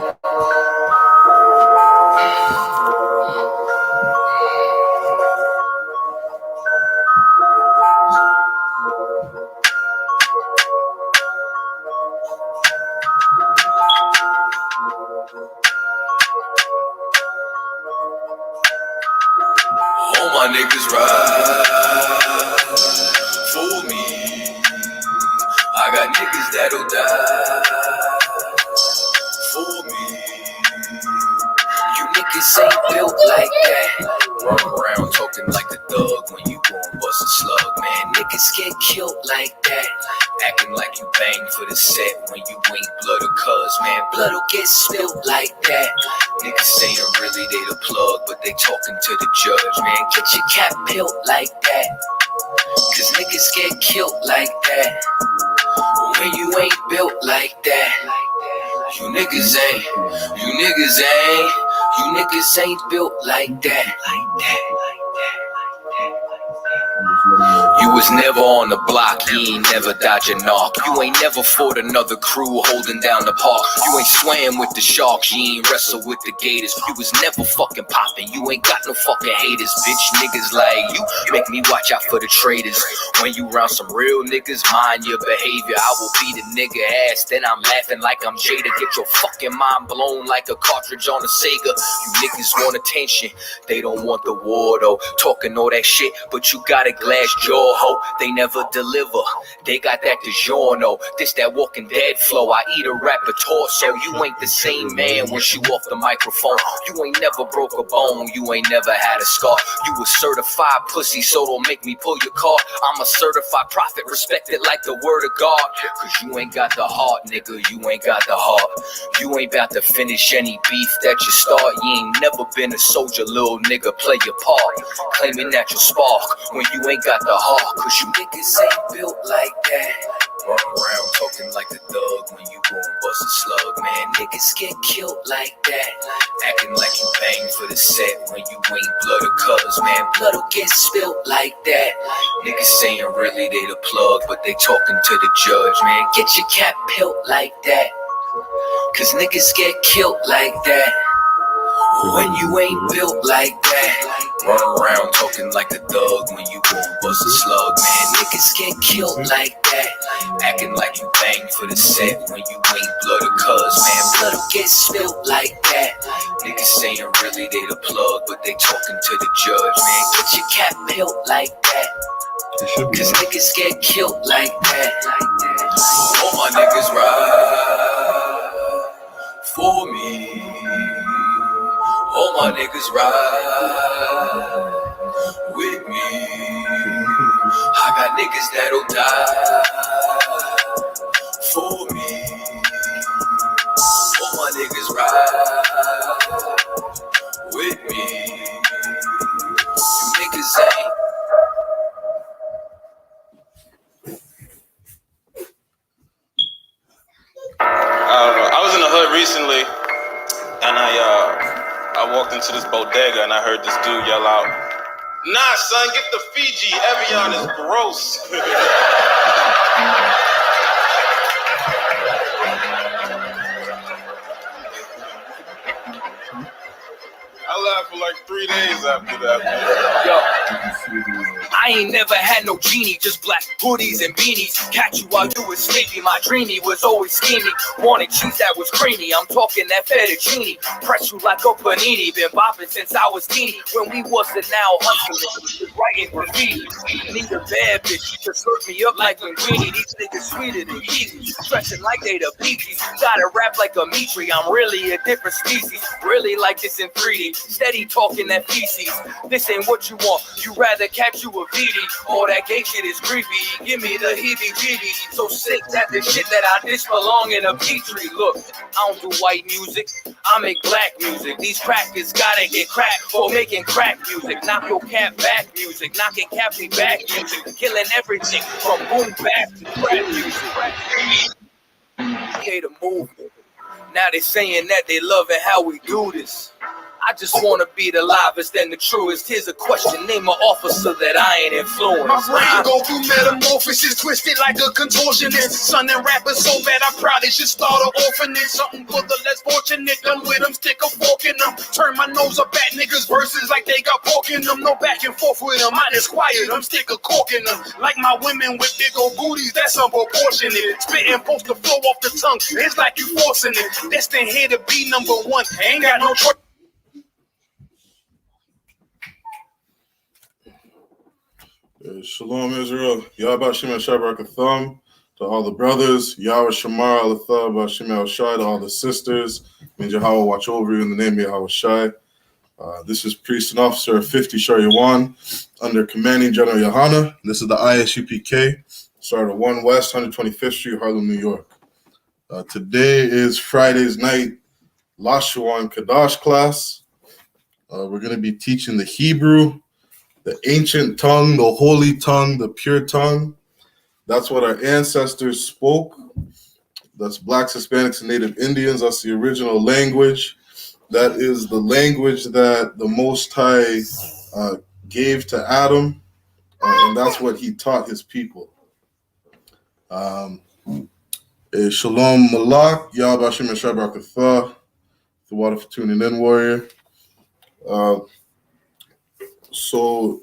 All my niggas ride for me. I got niggas that'll die for me. You niggas ain't built like that. Run around talking like a thug when you gon' bust a slug, man. Niggas get killed like that. Acting like you bang for the set when you ain't blood or cuz, man. Blood'll get spilled like that. Niggas saying really they the plug, but they talking to the judge, man. Get your cap built like that. Cause niggas get killed like that. When you ain't built like that. You niggas ain't built like that. You was never on the block, you ain't never dodge a knock. You ain't never fought another crew holding down the park. You ain't swam with the sharks, you ain't wrestled with the gators. You was never fucking popping, you ain't got no fucking haters. Bitch, niggas like you make me watch out for the traitors. When you round some real niggas, mind your behavior. I will beat a nigga ass, then I'm laughing like I'm Jada. Get your fucking mind blown like a cartridge on a Sega. You niggas want attention, they don't want the war though. Talking all that shit, but you got a glass jaw, ho. They never deliver, they got that DiGiorno. This that Walking Dead flow, I eat a rapper torso. You ain't the same man once you off the microphone. You ain't never broke a bone, you ain't never had a scar. You a certified pussy, so don't make me pull your car. I'm a certified prophet, respected like the word of God. Cause you ain't got the heart, nigga, you ain't got the heart. You ain't about to finish any beef that you start. You ain't never been a soldier, little nigga, play your part. Claiming that you spark when you ain't got the heart. Cause you niggas ain't built like that. Run around talking like a thug when you gon' bust a slug, man. Niggas get killed like that. Acting like you bang for the set when you ain't blood or cuz, man. Blood'll get spilled like that. Niggas saying really they the plug, but they talking to the judge, man. Get your cap built like that. Cause niggas get killed like that. When you ain't built like that. Run around talking like a thug when you gon' bust a slug, man. Niggas get killed like that. Acting like you bang for the set when you ain't blood or cuz, man. Blood'll get spilled like that. Niggas saying really they the plug, but they talking to the judge, man. Get your cap built like that. Cause niggas get killed like that. All my niggas ride for me. All my niggas ride with me. I got niggas that'll die for me. All my niggas ride with me. You niggas ain't. I don't know. I was in the hood recently, and I walked into this bodega, and I heard this dude yell out, "Nah, son, get the Fiji. Evian is gross." I laughed for like 3 days after that. Yo, I ain't never had no genie, just black hoodies and beanies. Catch you while you was sleepy, my dreamy was always scheming. Wanted cheese that was creamy, I'm talking that fettuccine. Press you like a panini, been bopping since I was teeny. When we wasn't now hustling, writing graffiti. Need a bad bitch to serve me up like linguine. These niggas sweeter than Yeezy, stretching like they the BGs. Gotta rap like a Mitri, I'm really a different species. Really like this in 3D, steady talking that feces. This ain't what you want, you rather catch you a VD. All that gay shit is creepy, give me the heebie-jeebies. So sick that the shit that I dish belong in a petri. Look, I don't do white music, I make black music. These crackers gotta get cracked for making crack music. Knock your cat back music, knocking Cappy back music. Killing everything from boom back to rap music. Okay, the movement. Now they saying that they loving how we do this. I just wanna be the livest and the truest. Here's a question, name an officer that I ain't influenced. My brain go through metamorphosis, twisted like a contortionist. Son and rappers so bad I probably should start an orphanage. Something for the less fortunate, done with them, stick a fork in them. Turn my nose up at niggas' verses like they got pork in them. No back and forth with them, I just quiet them, stick a cork in them. Like my women with big old booties, that's unproportionate. Spitting post the flow off the tongue, it's like you forcing it. Destined here to be number one, ain't got no choice. Shalom Israel, Yahweh Shem Shabrak to all the brothers, Yahweh Shamar Alathah, Shem El Shai, to all the sisters, may Yahweh watch over you in the name of Yahweh Shai. This is Priest and Officer of 50 Shar Yawan under Commanding General YAHANNA. This is the I.S.U.P.K, started 1 West, 125th Street, Harlem, New York. Today is Friday's night Lashawan Qadash class. We're going to be teaching the Hebrew, the ancient tongue, the holy tongue, the pure tongue. That's what our ancestors spoke. That's Blacks, Hispanics, and Native Indians. That's the original language. That is the language that the Most High gave to Adam, and that's what he taught his people. Shalom Malak, Yahweh Hashem Yeshua Barakatha, the water for tuning in, warrior. So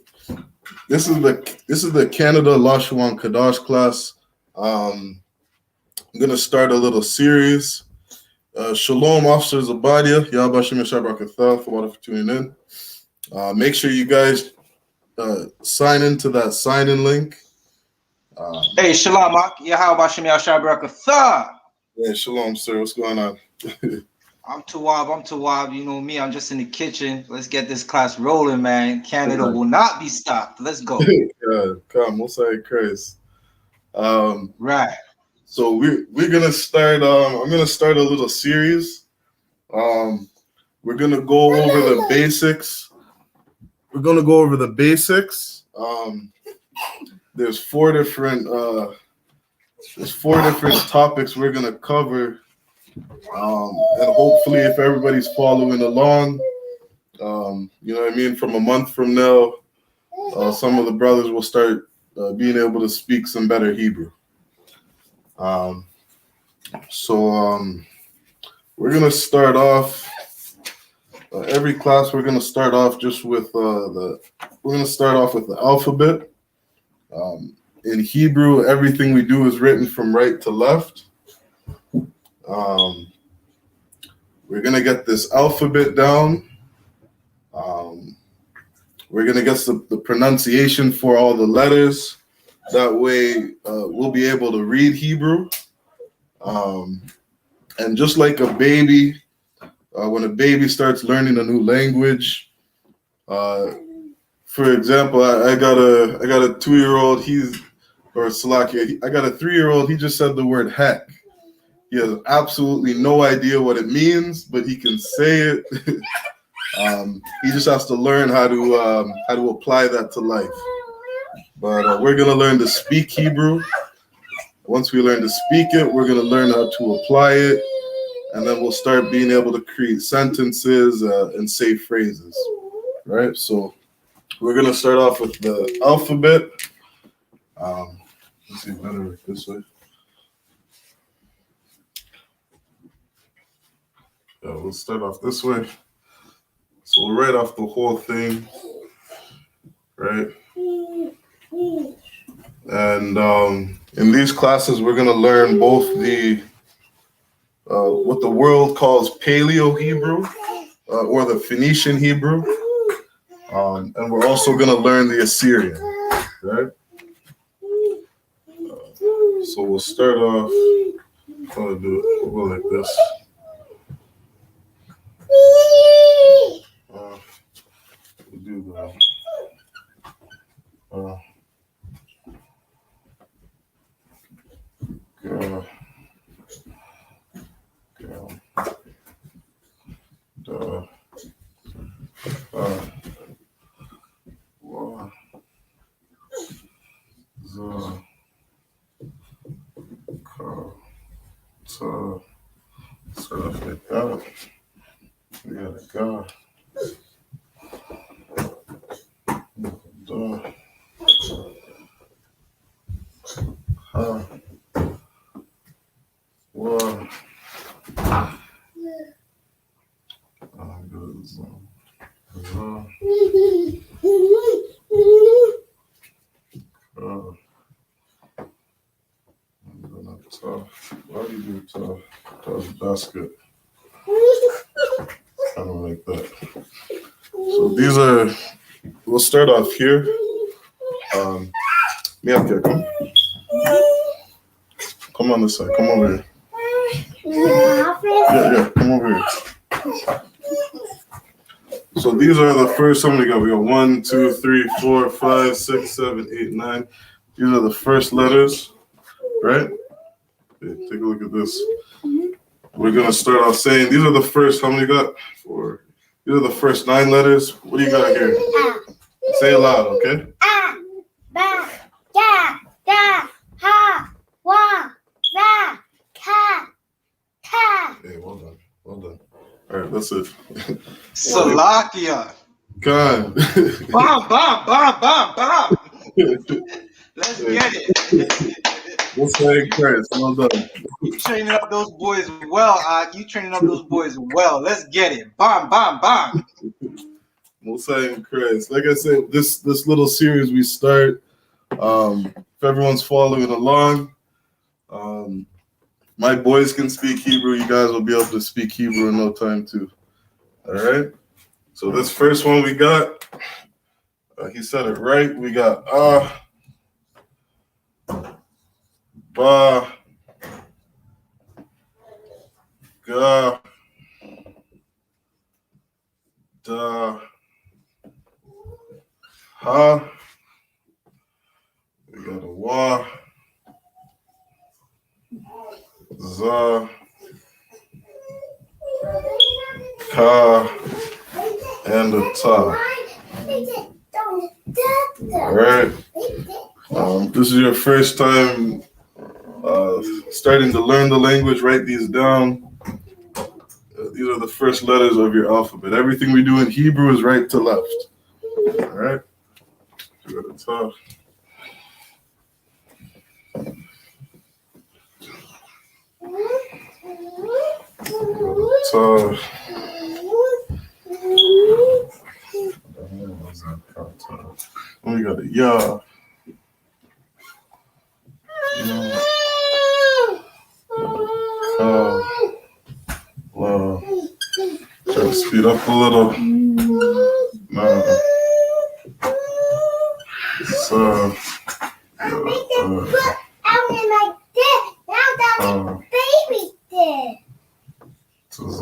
this is the Canada Lashawan Qadash class. I'm gonna start a little series. Shalom, Officer Zabadia, Yahweh Hashem Yeshua Barakatha, the water for tuning in. Make sure you guys sign into that sign-in link. Hey, Shalom, Yahweh Hashem Yeshua Barakatha. Hey, shalom, sir. What's going on? I'm Tawab. You know me, I'm just in the kitchen. Let's get this class rolling, man. Canada will not be stopped. Let's go. Come, we'll say Christ. Right. So we're gonna start. I'm gonna start a little series. We're gonna go over the basics. There's four different topics we're gonna cover. And hopefully, if everybody's following along, you know what I mean, from a month from now, some of the brothers will start being able to speak some better Hebrew. We're gonna start off. Every class, we're gonna start off just with the alphabet. In Hebrew, everything we do is written from right to left. We're going to get this alphabet down. We're going to get the pronunciation for all the letters. That way, we'll be able to read Hebrew. And just like a baby, when a baby starts learning a new language, for example, I got a 2-year-old, I got a 3-year-old, he just said the word heck. He has absolutely no idea what it means, but he can say it. He just has to learn how to apply that to life. But we're gonna learn to speak Hebrew. Once we learn to speak it, we're gonna learn how to apply it, and then we'll start being able to create sentences and say phrases. Right? So we're gonna start off with the alphabet. Let's see, better this way. Yeah, we'll start off this way. So we'll write off the whole thing, right? And in these classes, we're gonna learn both the what the world calls Paleo Hebrew or the Phoenician Hebrew, and we're also gonna learn the Assyrian, right? So we'll start off. We'll go like this. We'll do that. Start off like that. We got a God. Why do you do basket? Kind of like that. So these are. We'll start off here. Miyake, come on this side. Come over here. Yeah, come over here. So these are the first. How many we got? We got 1, 2, 3, 4, 5, 6, 7, 8, 9. These are the first letters, right? Okay, take a look at this. We're gonna start off saying these are the first. How many you got? 4. These are the first 9 letters. What do you got here? Say it loud, okay? Ba, da, da, ha, wa, ra, ka, ka. Hey, well done. Well done. All right, that's it. Salakia. God. Bomb, bomb, bomb, bomb, bomb. Let's get it. What's that, Chris? Well done. You training up those boys well, you training up those boys well. Let's get it. Bomb, bomb, bomb. Mosiah and Chris. Like I said, this little series we start. If everyone's following along, my boys can speak Hebrew. You guys will be able to speak Hebrew in no time too. All right. So this first one we got, he said it right. We got ba, ga, da, ha. We got a wa, za, ka, and a ta. All right. This is your first time starting to learn the language. Write these down. These are the first letters of your alphabet. Everything we do in Hebrew is right to left. All right. Go to the top. So, we got a ya. Try to speed up a little. So, I was like this. Now that's baby did. This is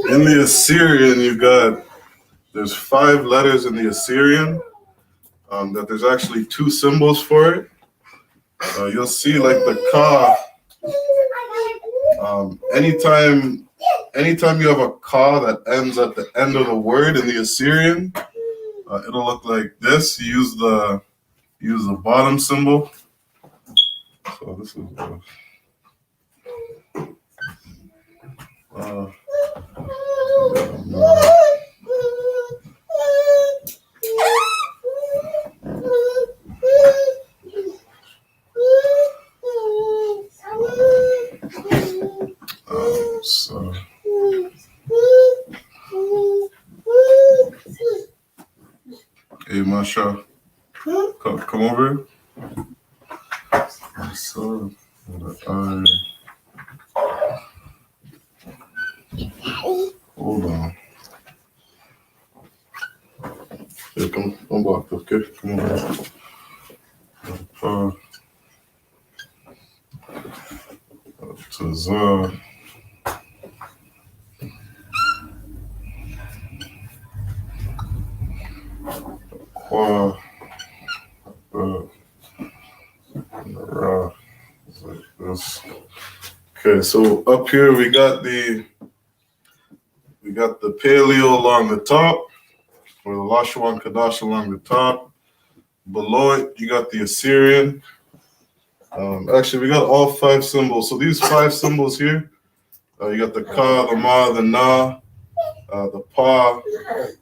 in the Assyrian, you got, there's 5 letters in the Assyrian, that there's actually 2 symbols for it. You'll see like the ka, anytime you have a ka that ends at the end of the word in the Assyrian, it'll look like this. You use the bottom symbol. So this is so. Hey, Masha, come over. So, hold on. Yeah, come back, okay? Come over. To za. Qua. Ra. Like this. Okay, so up here we got the paleo along the top, or the Lashawan Qadash along the top. Below it, you got the Assyrian. Actually, we got all 5 symbols. So these 5 symbols here, you got the ka, the ma, the na, the pa,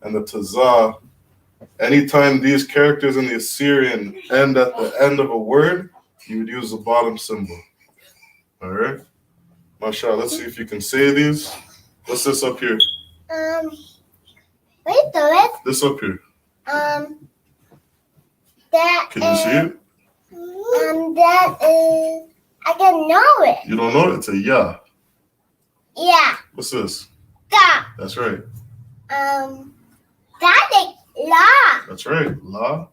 and the tazah. Anytime these characters in the Assyrian end at the end of a word, you would use the bottom symbol. All right? Masha, let's see if you can say these. What's this up here? Wait, do it. This up here. That Can you see it? that is, I don't know it. You don't know it? It's a ya. Yeah. What's this? Da. That's right. That is la. That's right. La,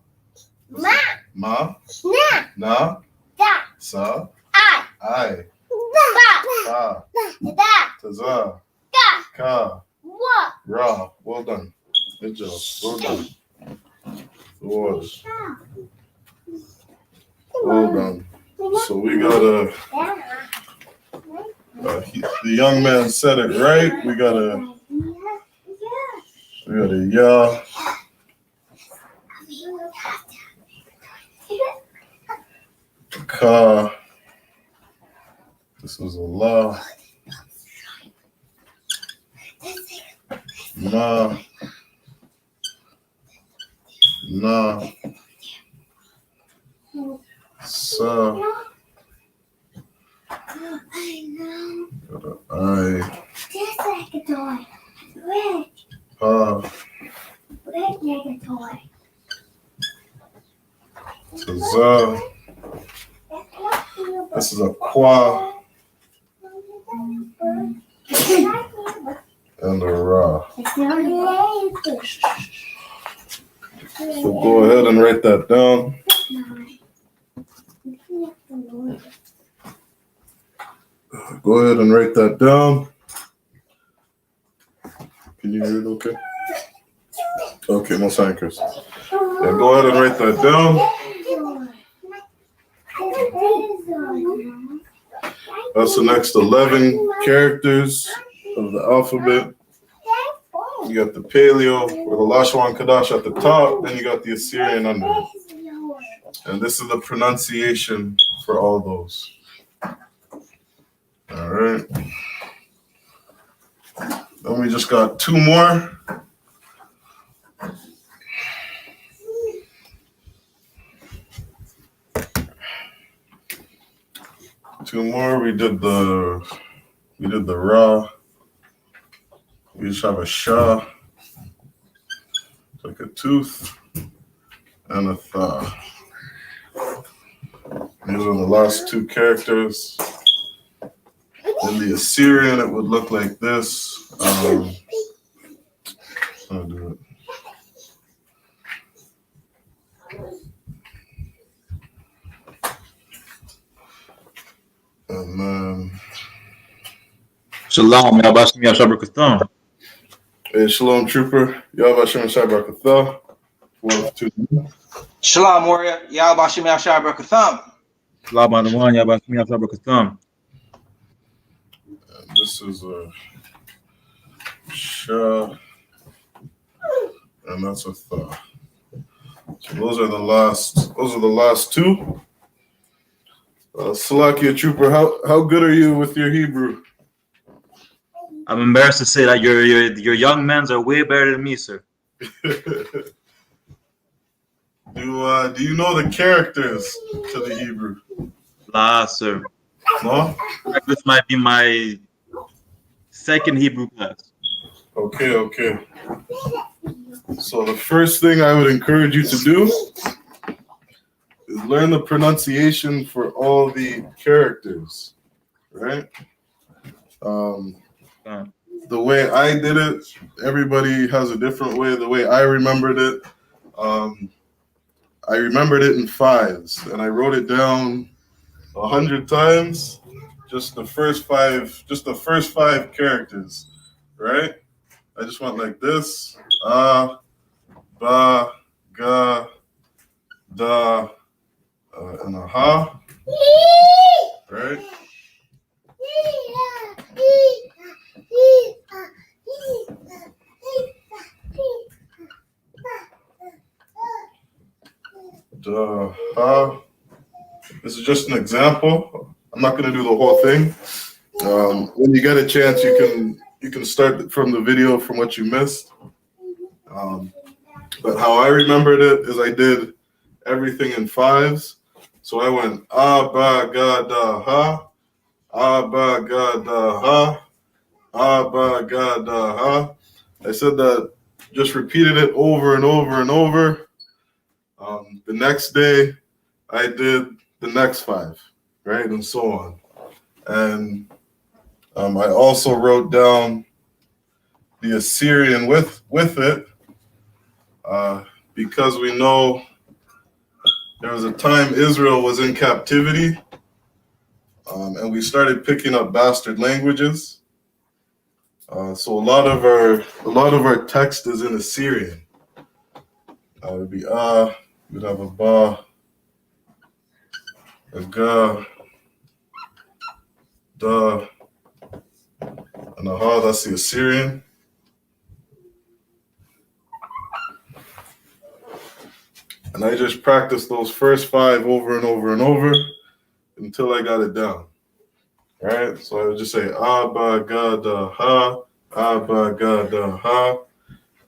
Ma. ma, Na. na, Da. sa, I. I, Ba. ta, Da. taza, Da. ka, Wa. ra. Well done. Good job. Well done. Well done. So we got the young man said it right. We got a ya. Ka. This is a la. Ma. Na. Sa. Got a I. Just like a toy. Red. Pa. Red like a toy. Taza. This is a qua and a ra. So go ahead and write that down. Go ahead and write that down. Can you hear it okay? Okay, no sign, Chris. Yeah, go ahead and write that down. That's the next 11 characters of the alphabet. You got the Paleo or the Lashawan Qadash at the top, then you got the Assyrian under it. And this is the pronunciation for all those. All right. Then we just got 2 more. Two more. We did the Ra. We just have a Sha. It's like a tooth and a Tha. These are the last 2 characters. In the Assyrian, it would look like this. I'll do it. And then, Shalom, Yabashim Yashabrakastam. hey, Shalom Trooper. Yahweh Hashem Shabrakatha. 1 of 2. Shalom, warrior. Yahweh Shem Yashar Barakatham. Shalom, Adawan, Yabashim Yashabrakastam. And this is a Sha. And that's a Tha. So those are the last 2. Salakia Trooper, how good are you with your Hebrew? I'm embarrassed to say that your young men are way better than me, sir. Do you know the characters to the Hebrew? La, sir. No? This might be my second Hebrew class. Okay. So the first thing I would encourage you to do is learn the pronunciation for all the characters, right? The way I did it, everybody has a different way. The way I remembered it, I remembered it in 5s, and I wrote it down 100 times. Just the first five characters, right? I just went like this: ba, ga, da, and a ha, right? Da, ha, This is just an example. I'm not going to do the whole thing. When you get a chance, you can start from the video from what you missed. But how I remembered it is I did everything in fives. So I went Abba ga da ha, Abba ga da ha, Abba ga da ha. I said that, just repeated it over and over and over. The next day, I did the next five, right, and so on. And I also wrote down the Assyrian with it, because we know there was a time Israel was in captivity, and we started picking up bastard languages. So a lot of our text is in Assyrian. It would be we'd have a ba, a ga, da, and a ha. That's the Assyrian. And I just practiced those first five over and over and over until I got it down. Right? So I would just say Abba ga da ha, Abba ga da ha.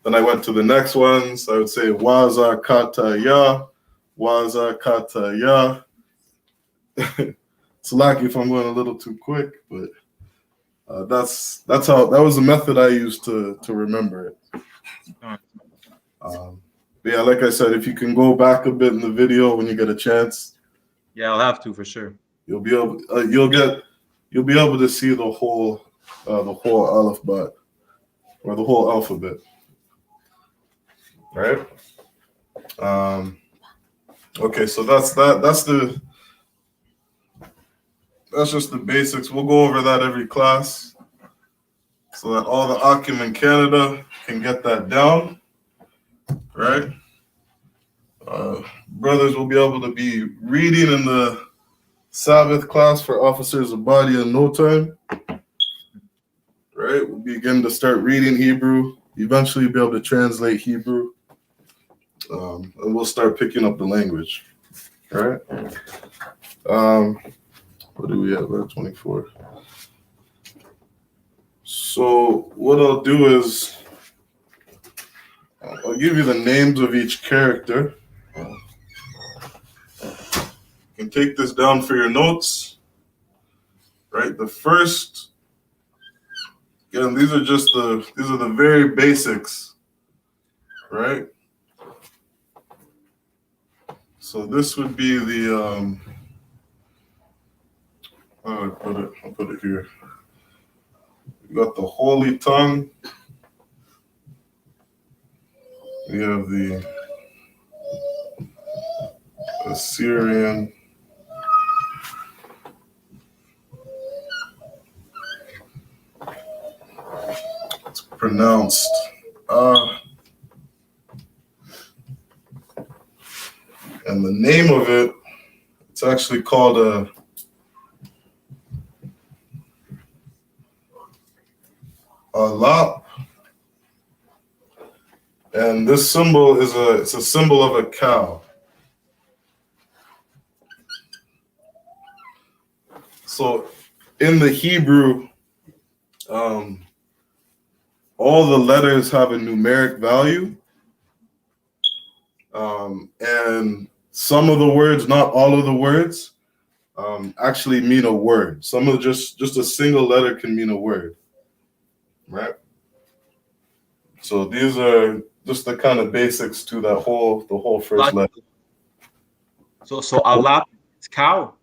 Then I went to the next ones. I would say Waza kata ya, Waza kata ya. It's lucky if I'm going a little too quick, but that was the method I used to remember it. But yeah, like I said, if you can go back a bit in the video when you get a chance. Yeah, I'll have to for sure. You'll be able to see the whole alphabet or the whole alphabet, right? Okay, so that's just the basics. We'll go over that every class so that all the Akim in Canada can get that down, right? Brothers will be able to be reading in the Sabbath class for officers of body in no time, right? We'll begin to start reading Hebrew, eventually be able to translate Hebrew, and we'll start picking up the language, right? What do we have? We're at 24. So what I'll do is I'll give you the names of each character. You can take this down for your notes, right? The first, again, these are the very basics, right? So this would be the I'll put it here. We got the holy tongue. We have the Assyrian. It's pronounced and the name of it, it's actually called a lap, and this symbol is it's a symbol of a cow. So in the Hebrew, all the letters have a numeric value, and some of the words, not all of the words, actually mean a word. Some of just a single letter can mean a word, right? So these are just the kind of basics to the whole first letter. So alap is cow.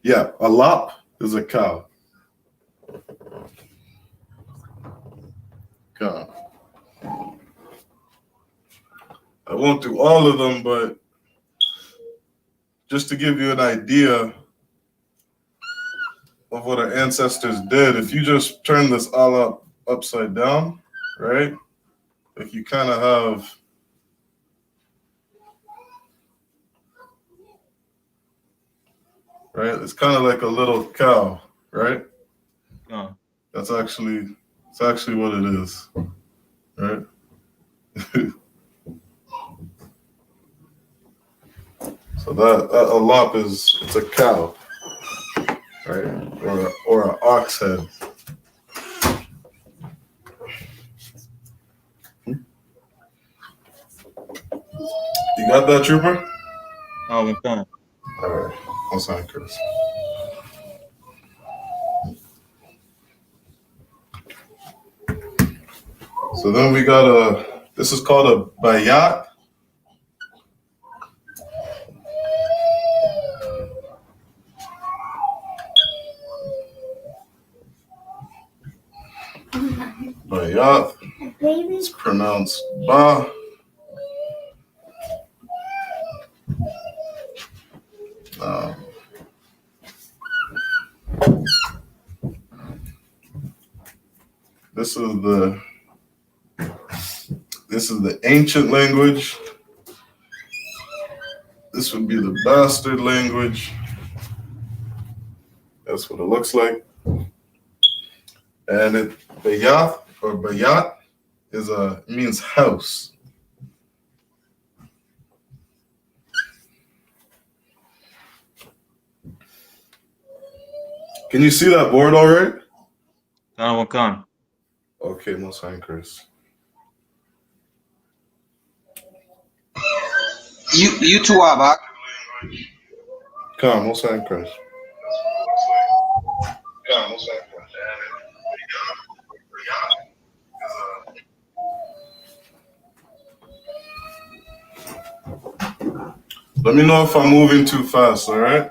Yeah, a lap is a cow. Cow. I won't do all of them, but just to give you an idea of what our ancestors did, if you just turn this all up upside down, right? If you kind of have right, it's kind of like a little cow, right? It's actually what it is, right? So that alop it's a cow, right? Or an ox head. You got that, Trooper? Oh, we can. All right. One second, Chris. So then we got this is called a bayat. Bayat. It's pronounced ba. This is the ancient language. This would be the bastard language. That's what it looks like. And bayat or bayat means house. Can you see that board all right? Oh, we can. Okay, no sign, Chris. You too, Abak. Come, no sign, Chris. Let me know if I'm moving too fast, all right?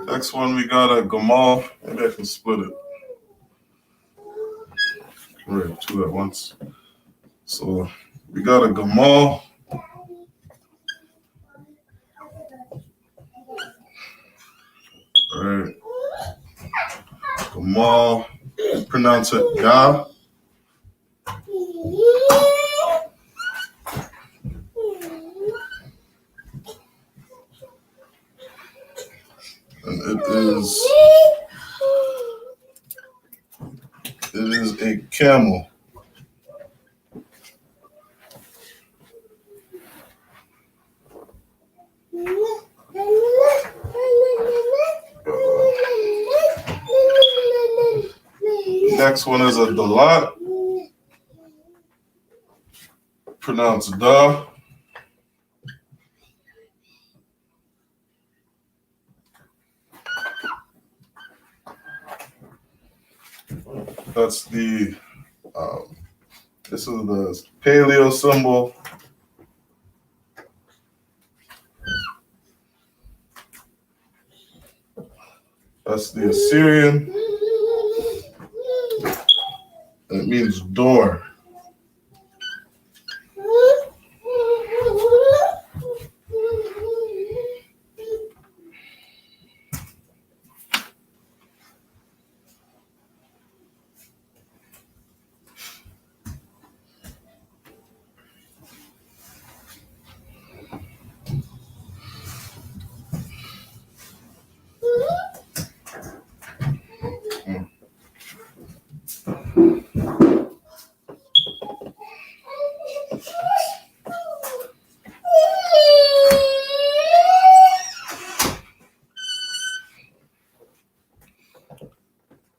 Next one, we got a Gamal. Maybe I can split it. Right, two at once. So we got a Gamal. All right. Gamal. Pronounce it Ga. And it is a camel. Next one is a Dalat. Pronounced Da. That's the this is the paleo symbol. That's the Assyrian. And it means door.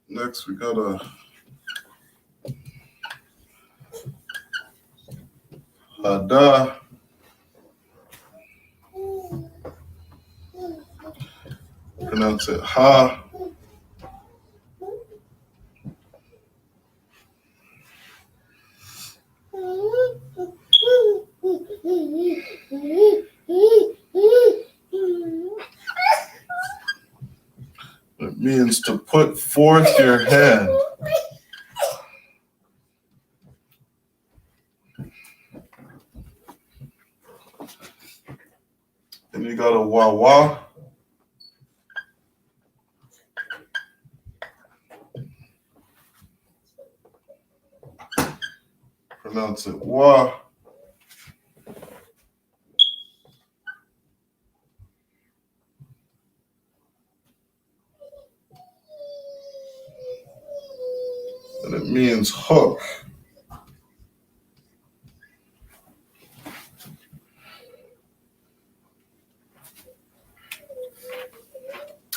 Next, we got a Hada. Pronounce it Ha. It means to put forth your hand. Then you got a Wawa. Pronounce it Wa. And it means means hook.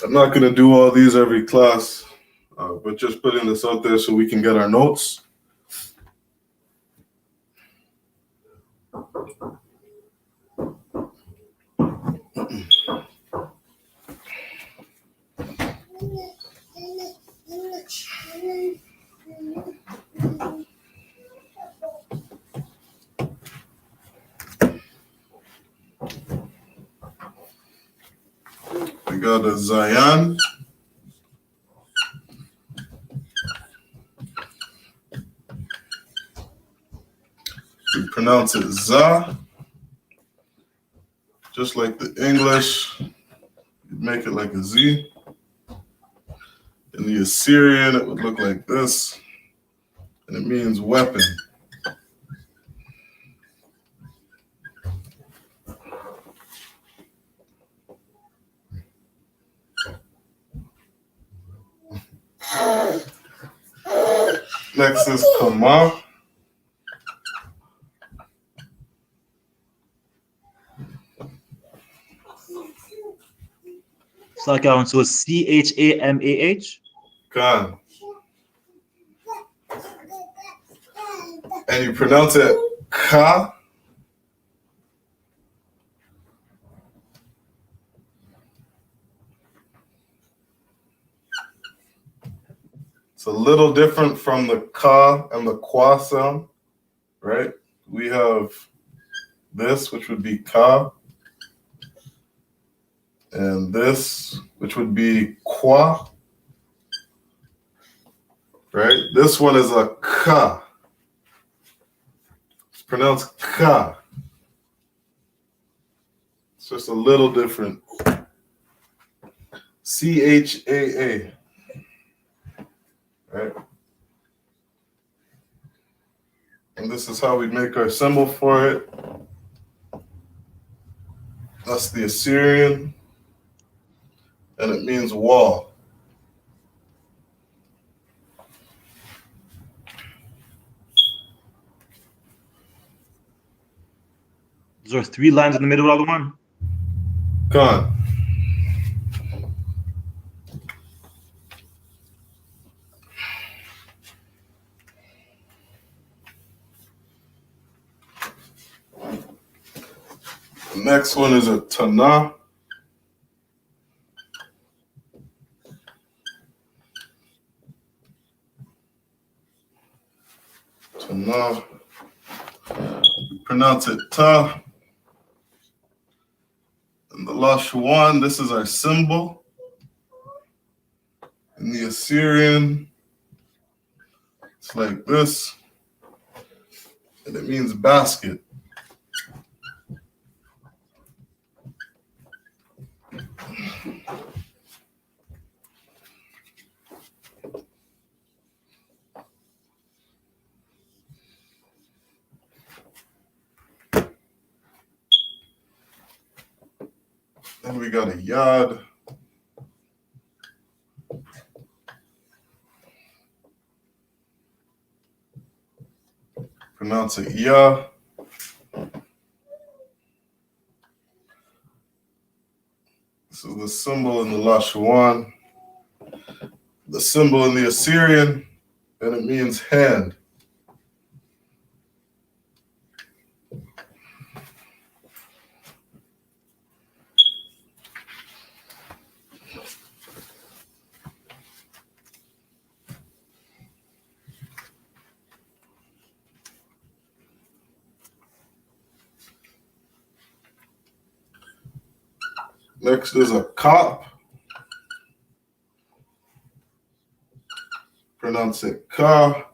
I'm not going to do all these every class, but just putting this out there so we can get our notes. We got a Zion. We pronounce it Za, just like the English. You make it like a Z. In the Assyrian, it would look like this, and it means weapon. Next is Kama. Sakawan, so it's CHAMAH. Khan. And you pronounce it Ka. It's a little different from the Ka and the Kwa sound, right? We have this, which would be Ka, and this, which would be Kwa, right? This one is a Ka. It's pronounced Ka. It's just a little different. CHAA, right? And this is how we make our symbol for it. That's the Assyrian, and it means wall. Those are 3 lines in the middle of the one. Khan. The next one is a Tana. Tana. We pronounce it Ta. And the Lashawan, this is our symbol. In the Assyrian, it's like this. And it means basket. Then we got a Yad. Pronounce it Ya. This is the symbol in the Lashawan. The symbol in the Assyrian, and it means hand. Next is a Kop. Pronounce it Ka.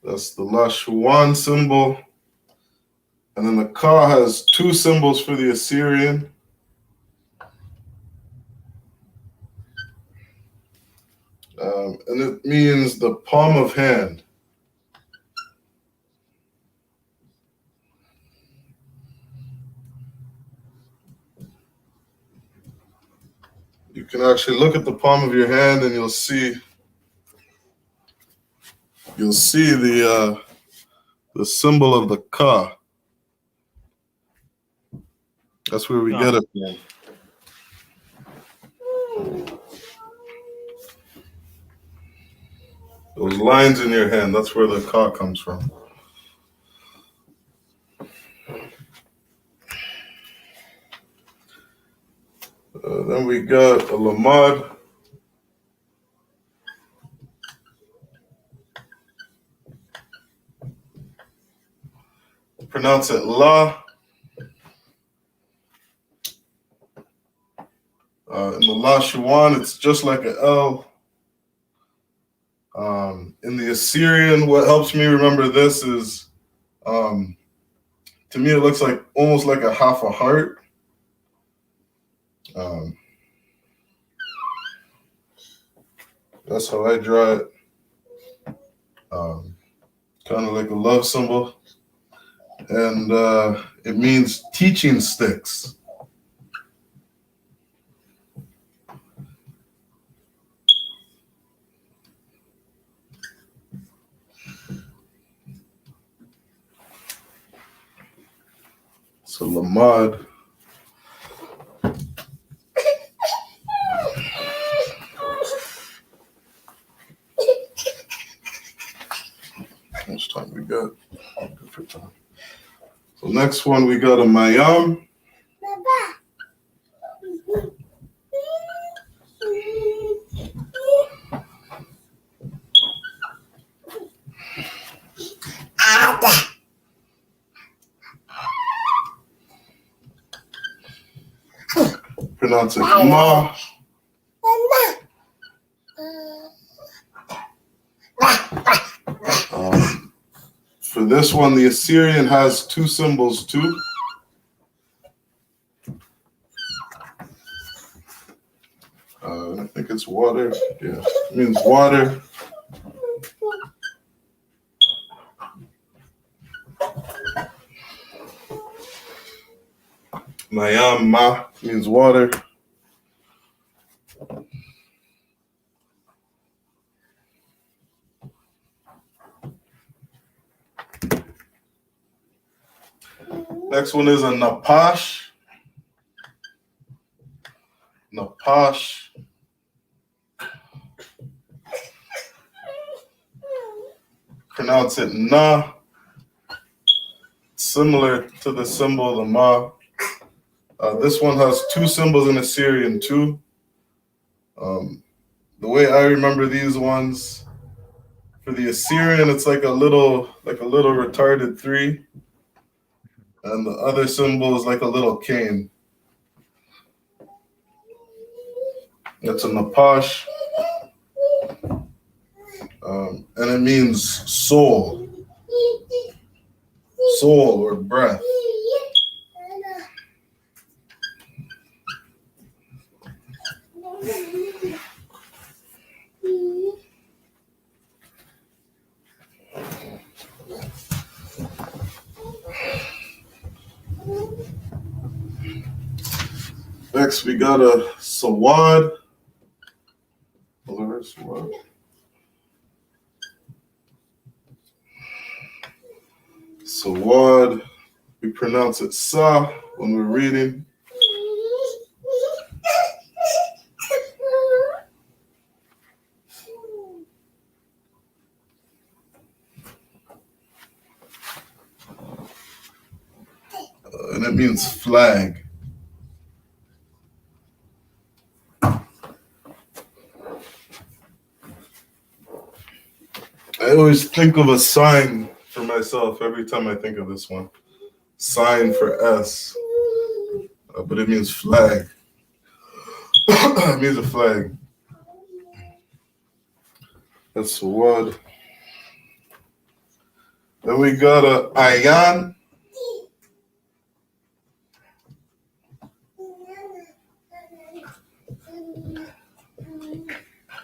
That's the Lashawan symbol. And then the Ka has 2 symbols for the Assyrian. And it means the palm of hand. You can actually look at the palm of your hand and you'll see the symbol of the ka. That's where we get it from. Those lines in your hand, that's where the ka comes from. Then we got a lamad. Pronounce it la. In the Lashawan, it's just like an L. In the Assyrian, what helps me remember this is, to me, it looks like almost like a half a heart. That's how I draw it. Kind of like a love symbol. And it means teaching sticks. So lamad. How much time we got? Good for time. So next one we got a mayam. Pronounce it ma. For this one, the Assyrian has two symbols too. I think it's water. Yeah, it means water. Mayam ma means water. Next one is a napash. Napash. Pronounce it na. Similar to the symbol, the ma. This one has two symbols in Assyrian too. The way I remember these ones, for the Assyrian, it's like a little retarded 3. And the other symbol is like a little cane. It's a napash. And it means soul. Soul or breath. Next, we got a sawad. Sawad. We pronounce it sa when we're reading. And it means flag. I always think of a sign for myself every time I think of this one. Sign for S. But it means flag. It means a flag. That's the word. Then we got a ayan.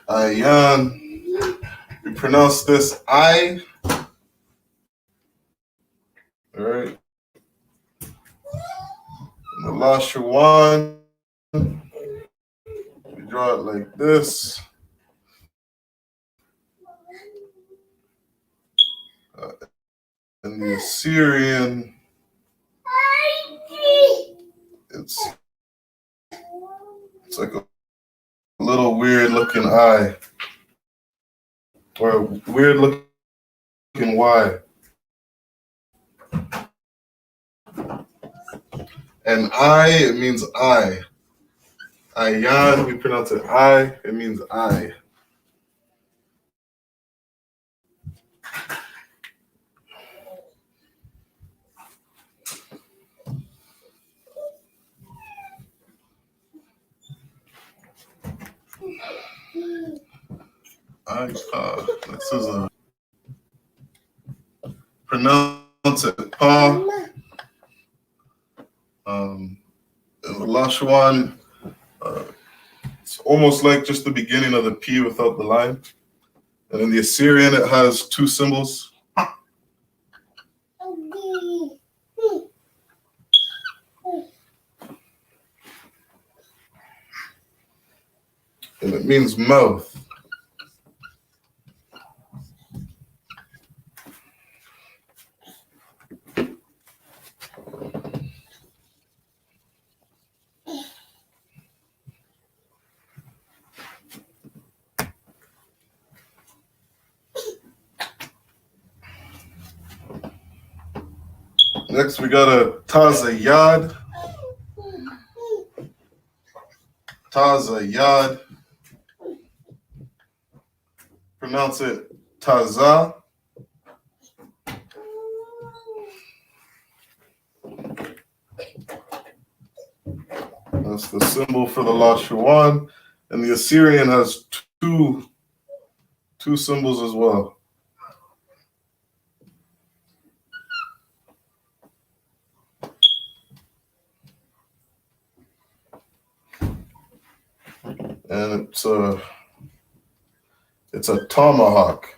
Ayan. We pronounce this I. All right. And the Lashawan. We draw it like this. In the Assyrian, it's like a little weird looking eye, or a weird looking Y. And I, it means I. Ayan, we pronounce it I, it means I. This is a pronounce it Pa. In the Lashawan, it's almost like just the beginning of the P without the line. And in the Assyrian, it has two symbols. And it means mouth. Next, we got a Tazayad. Tazayad. Pronounce it Taza. That's the symbol for the Lashawan. And the Assyrian has two symbols as well. And it's a tomahawk.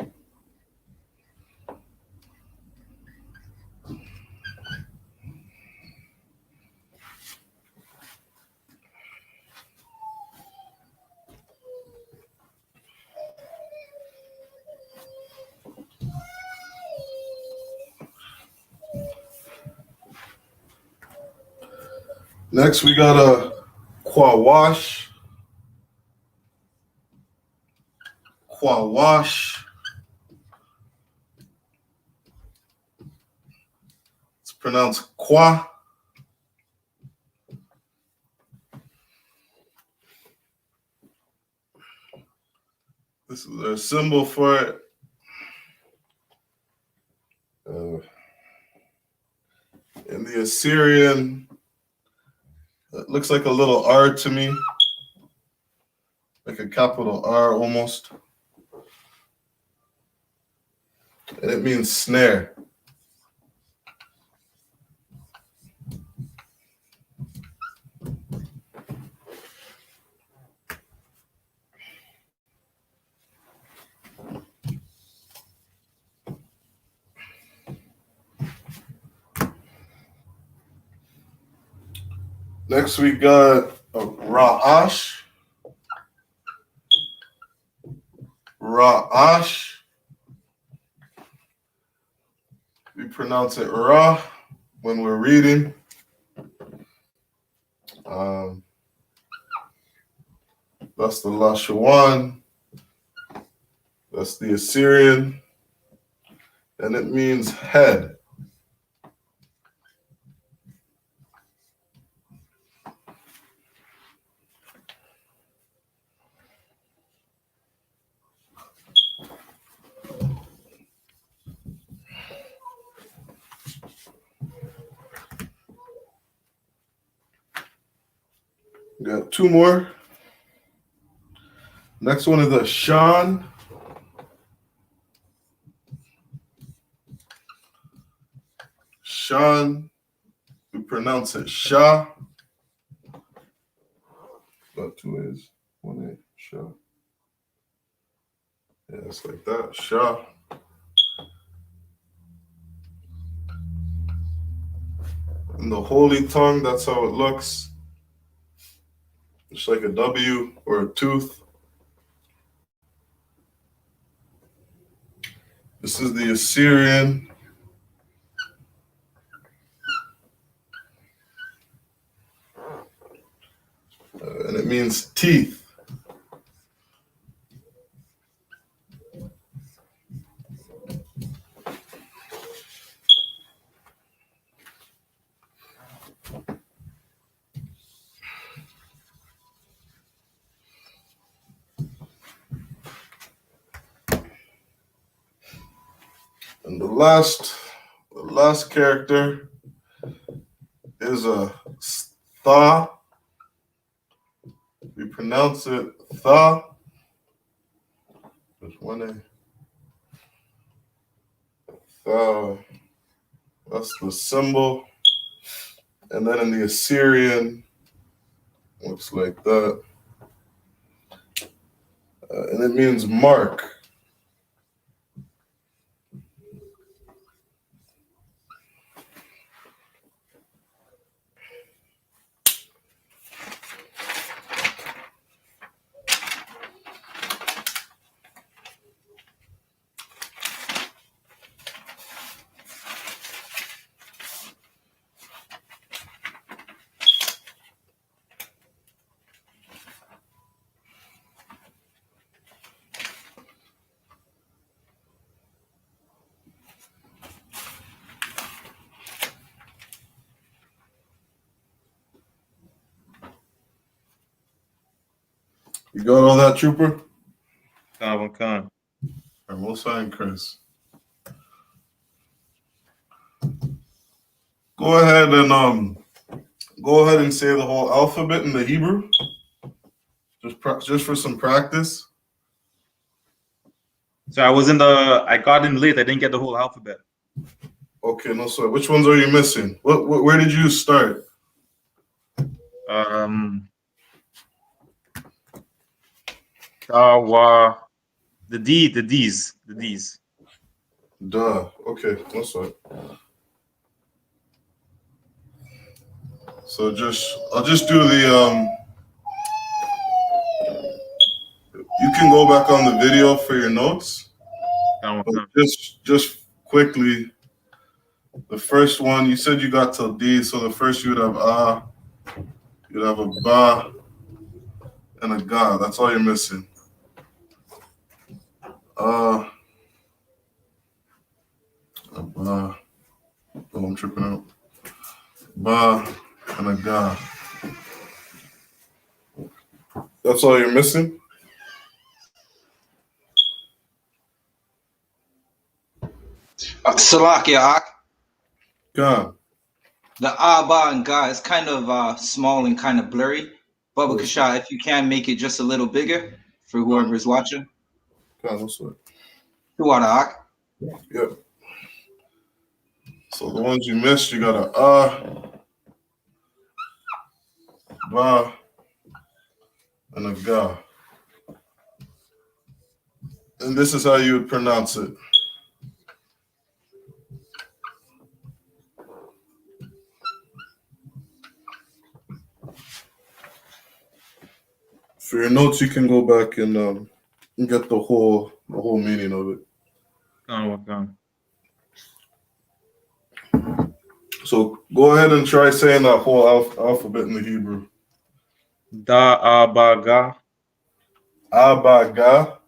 Next, we got a Qawash. Qawash. It's pronounced Qua. This is a symbol for it. In the Assyrian, it looks like a little R to me, like a capital R almost. And it means snare. Next, we got a Ra'ash. Ra'ash. We pronounce it Ra when we're reading. That's the Lashawan. That's the Assyrian. And it means head. Got two more. Next one is a Shan. Shan. We pronounce it Shah. Got two A's. One A. Shah. Yeah, it's like that. Shah. In the holy tongue, that's how it looks. just like a W or a tooth. This is the Assyrian. And it means teeth. And the last character is a tha. We pronounce it tha. There's one A. Tha. That's the symbol. And then in the Assyrian, looks like that. And it means mark. You got all that, Trooper? Con. I'm most fine, Chris. Go ahead and say the whole alphabet in the Hebrew. Just for some practice. So I got in late. I didn't get the whole alphabet. Okay, no sweat. Which ones are you missing? Where did you start? The D's. Duh. Okay, no sweat. So I'll just do the you can go back on the video for your notes. But just quickly, the first one, you said you got till D, so the first you would have you'd have a ba and a ga. That's all you're missing. A ba. Oh, I'm tripping out. Ba and a ga. That's all you're missing? Salakia, Ga. the Abba and Ga is kind of small and kind of blurry. Baba Kasha, if you can make it just a little bigger for whoever is watching. Ga, no sweat. Tuwada. Yep. So the ones you missed, you got a ba, and a ga. And this is how you would pronounce it. For your notes, you can go back and get the whole meaning of it. So go ahead and try saying that whole alphabet in the Hebrew. Da, Abba, Ga. Abba, ga.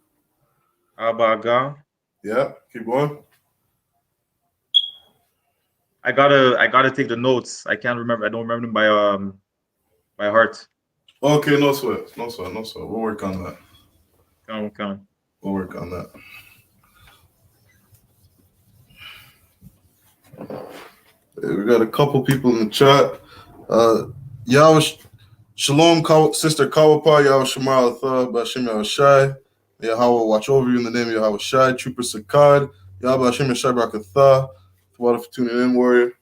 Abba, Ga. Yeah, keep going. I gotta take the notes. I can't remember. I don't remember them by heart. Okay, no sweat. We'll work on that. Come. We'll work on that. Hey, we got a couple people in the chat. Shalom, Sister Kawapa, Yahweh Shemar Althah, Bashim Yahushai. May Yahweh watch over you in the name of Yahweh Shai, Trooper Sakad, Yahweh Bashim Yashai Barakatha. Water for tuning in, warrior.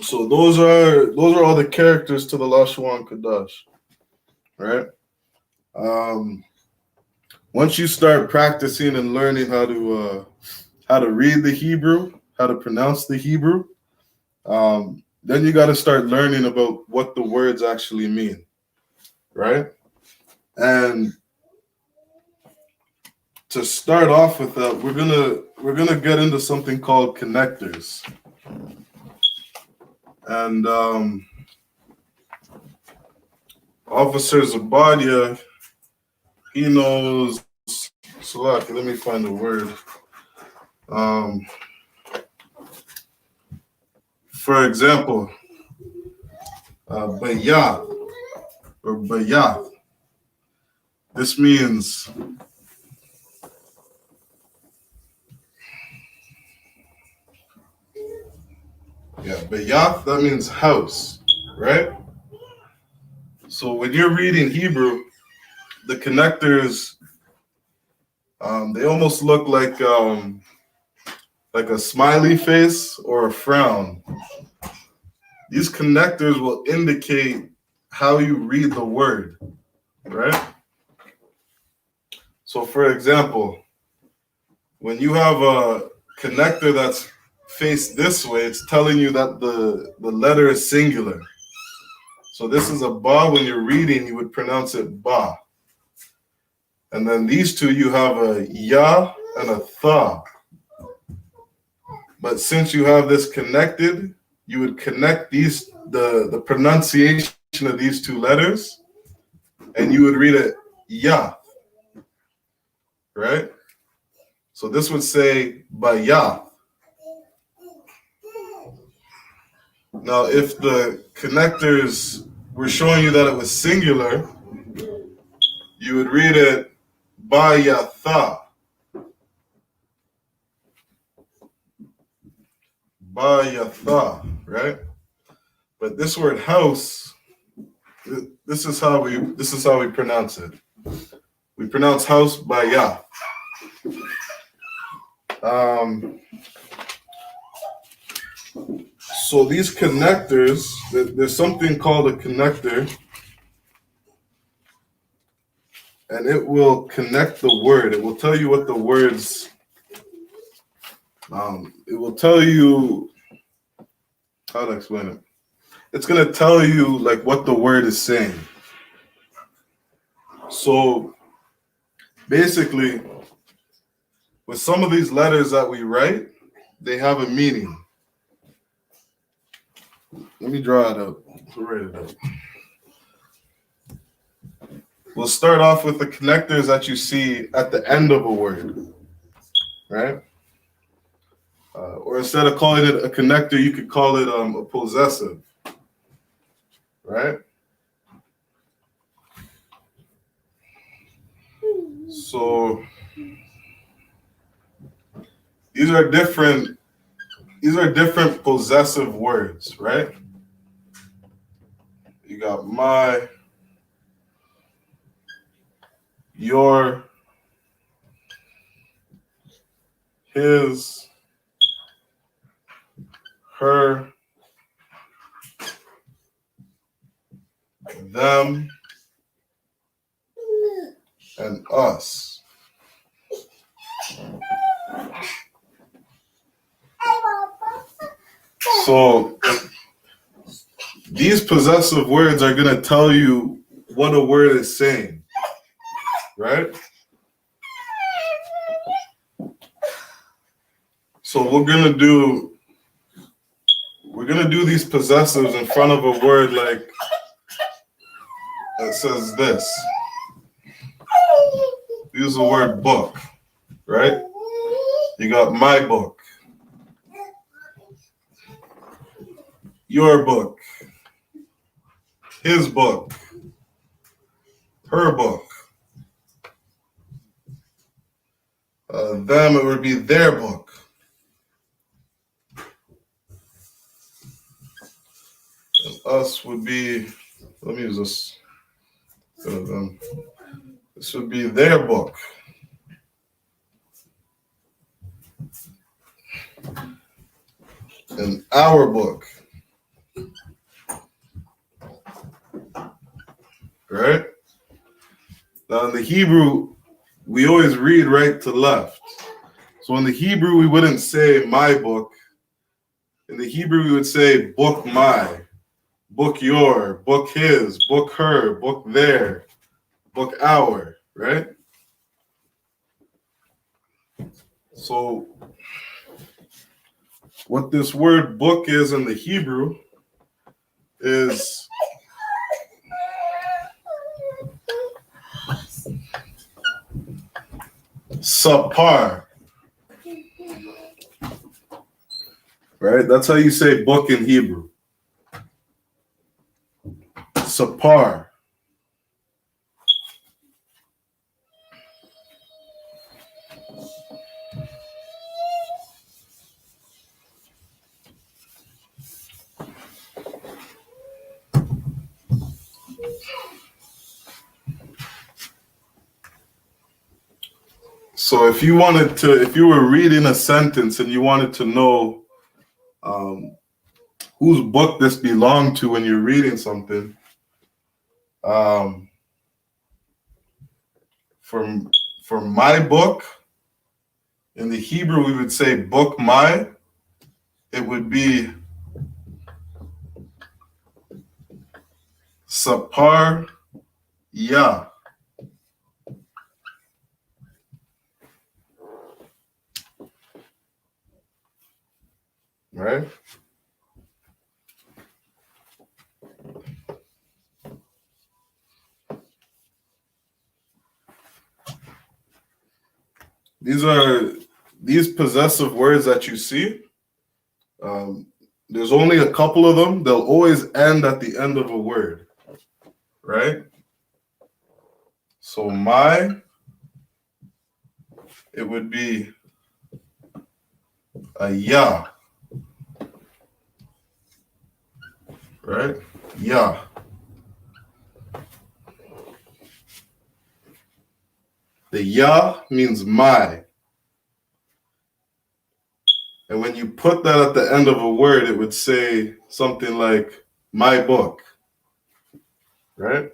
So those are all the characters to the Lashawan Qadash, right? Once you start practicing and learning how to read the Hebrew, how to pronounce the Hebrew, then you got to start learning about what the words actually mean, right? And to start off with that, we're gonna get into something called connectors. And Officer Zabadia, he knows. Salaki, let me find the word. For example, bayat or bayat. This means bayat, that means house, right? So when you're reading Hebrew, the connectors, they almost look like a smiley face or a frown. These connectors will indicate how you read the word, right? So for example, when you have a connector that's faced this way, it's telling you that the letter is singular. So this is a ba. When you're reading, you would pronounce it ba. And then these two, you have a ya and a tha. But since you have this connected, you would connect these the pronunciation of these two letters, and you would read it ya, right? So this would say bayah. Now, if the connectors were showing you that it was singular, you would read it bayatha. Bayatha, right? But this word house, this is how we pronounce it. We pronounce house bayah. So these connectors, there's something called a connector, and it will connect the word. It will tell you what the words, it will tell you, how to explain it. It's going to tell you like what the word is saying. So basically, with some of these letters that we write, they have a meaning. Let me draw it out. We'll write it out. We'll start off with the connectors that you see at the end of a word, right? Or instead of calling it a connector, you could call it a possessive, right? So these are different possessive words, right? You got my, your, his, her, them, and us. So these possessive words are going to tell you what a word is saying, right? So we're going to do these possessives in front of a word like that says this. Use the word book, right? You got my book, your book, his book, her book. Them, it would be their book. And us would be, let me use this. This would be their book. And our book. Right? Now in the Hebrew, we always read right to left. So in the Hebrew, we wouldn't say my book. In the Hebrew, we would say book my, book your, book his, book her, book their, book our, right? So what this word book is in the Hebrew is sapar, right? That's how you say book in Hebrew. Sapar. So if you were reading a sentence and you wanted to know whose book this belonged to when you're reading something, for my book, in the Hebrew we would say book my, it would be sapar ya. Right? These possessive words that you see. There's only a couple of them. They'll always end at the end of a word, right? So my, it would be a ya, right? Ya. The ya means my. And when you put that at the end of a word, it would say something like my book, right?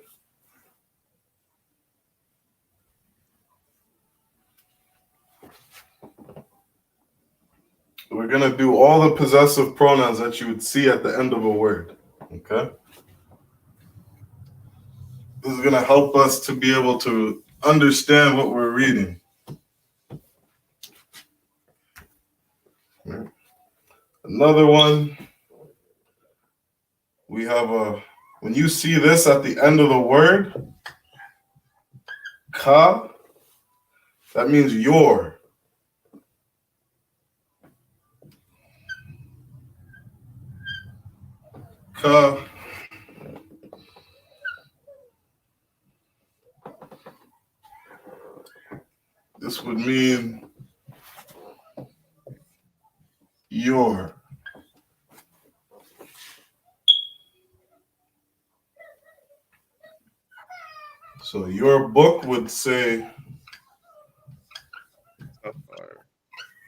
We're going to do all the possessive pronouns that you would see at the end of a word, okay? This is going to help us to be able to understand what we're reading. Right. Another one, we have when you see this at the end of the word, ka, that means your. Ka. This would mean your. So your book would say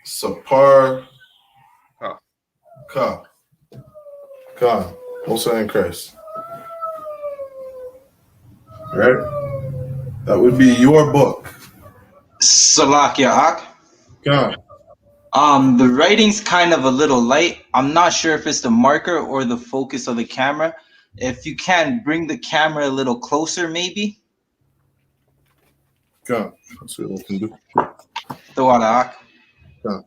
sapar ka. Ka. Also in Christ. Right? That would be your book. Salakia. Ka. The writing's kind of a little light. I'm not sure if it's the marker or the focus of the camera. If you can bring the camera a little closer, maybe. Ka. Let's see what we can do. Tawala. Ka.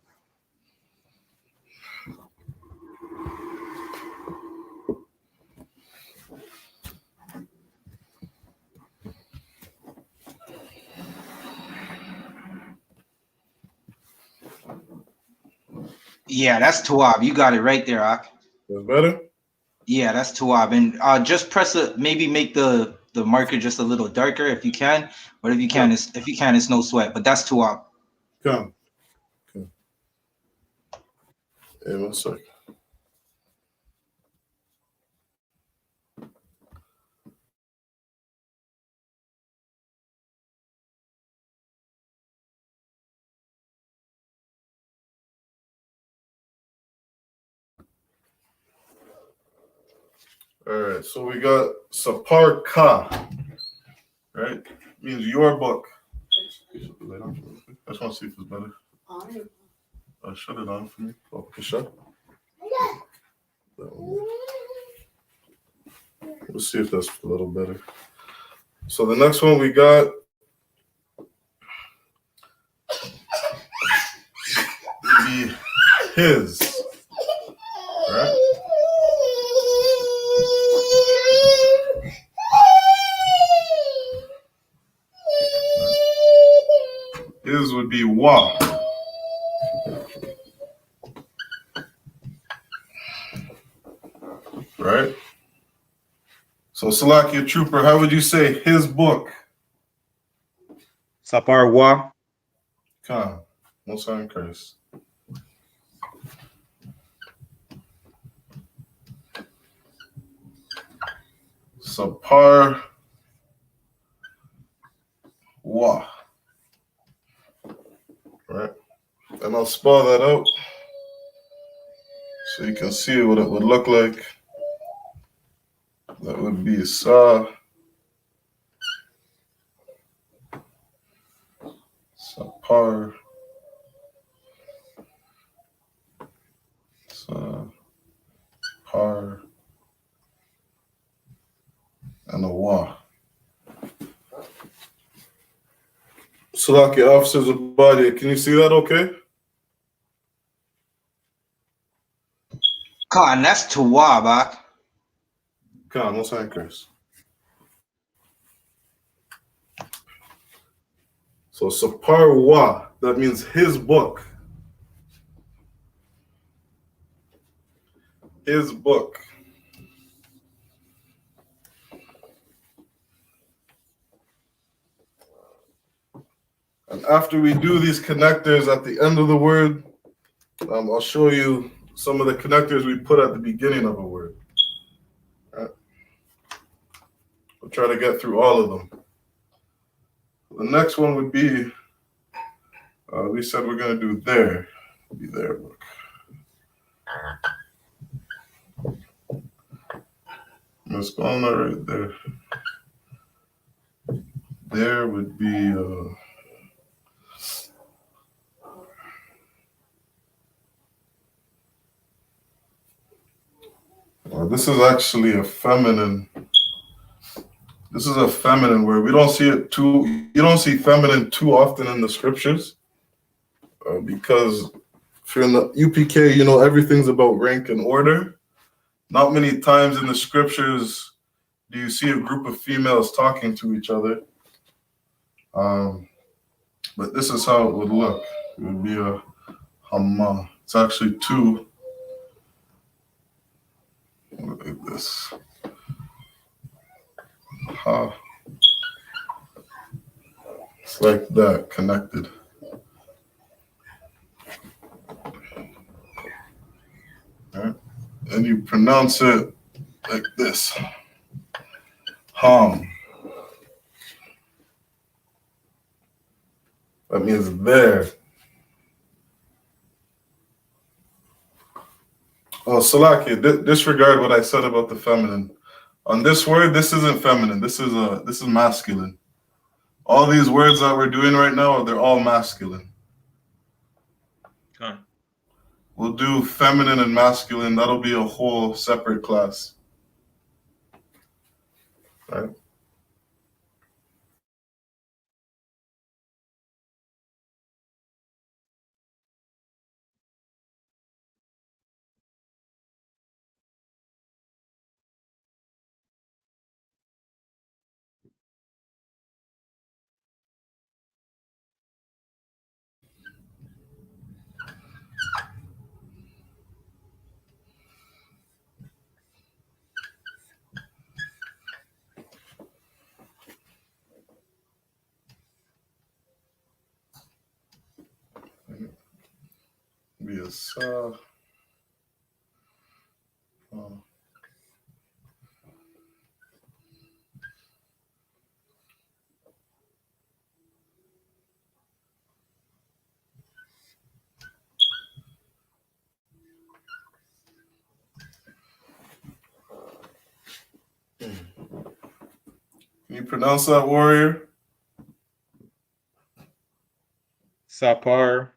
Yeah, that's Tuab. You got it right there, Ak. That's better? Yeah, that's Tuab. And just press it. Maybe make the marker just a little darker if you can. But if you can, it's no sweat. But that's Tuab. Come. Come. Hey, 1 second. All right, so we got sapar ka, right? Means your book. I just want to see if it's better. Shut it on for me. Oh, okay, shut. Let's see if that's a little better. So the next one we got would be his. Right? His would be wa. Right? So Salakia Trooper, how would you say his book? Sapar wa. Come, no sign Christ. Sapar wa. Right? And I'll spell that out so you can see what it would look like. That would be Sapar Sapar and a wa. Salaki officers of body, can you see that okay? Khan, that's Tawa, Bak. Come, no sign Chris. So Sapar wa, that means his book. His book. And after we do these connectors at the end of the word, I'll show you some of the connectors we put at the beginning of a word. Right. We'll try to get through all of them. The next one would be, we said we're going to do there. Be their book. I'm spelling that right there. There would be, this is actually a feminine. This is a feminine word. We don't see it too. You don't see feminine too often in the scriptures, because if you're in the UPK, you know everything's about rank and order. Not many times in the scriptures do you see a group of females talking to each other. But this is how it would look. It would be a hamma. It's actually two. Look at this. Ha. It's like that, connected. All right. And you pronounce it like this. Ham. That means there. Oh, Salaki, disregard what I said about the feminine. On this word, this isn't feminine. This is masculine. All these words that we're doing right now, they're all masculine. Okay. We'll do feminine and masculine. That'll be a whole separate class. Right? Be a sa. Can you pronounce that, warrior? Sapar.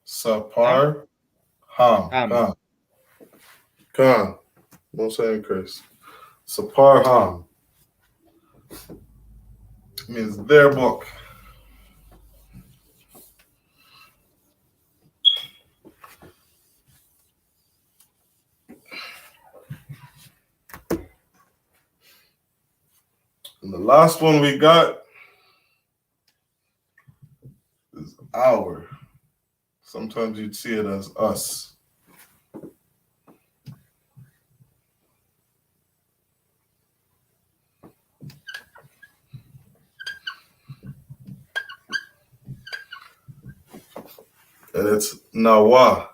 Sapar. Ham. Khan. No saying Chris. Sapar Ham. Means their book. And the last one we got is our. Sometimes you'd see it as us. And it's Nawa.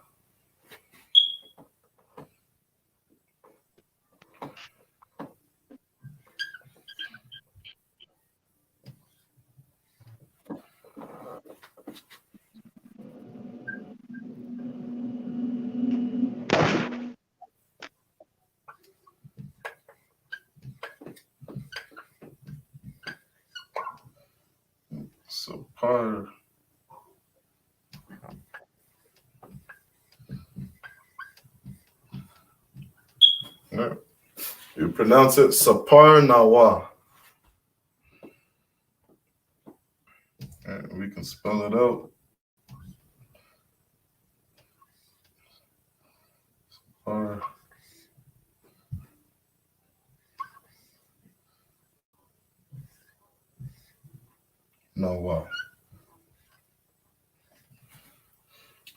Sapar. Yeah. You pronounce it Sapar Nawa. And we can spell it out. Sapar Nawa.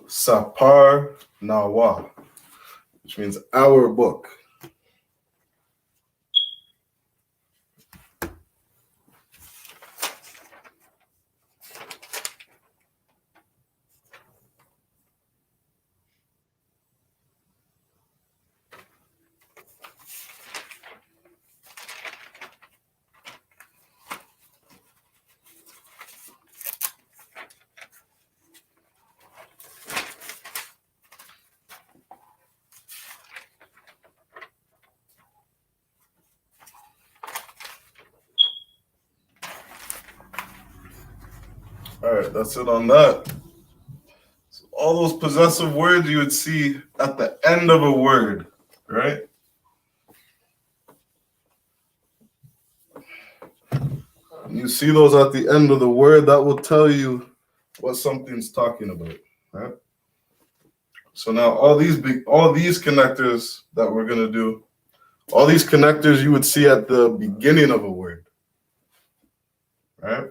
Sapar Nawa, which means our book. All right, that's it on that. So all those possessive words you would see at the end of a word, right? When you see those at the end of the word, that will tell you what something's talking about, right? So now all these connectors that we're gonna do, all these connectors you would see at the beginning of a word, right?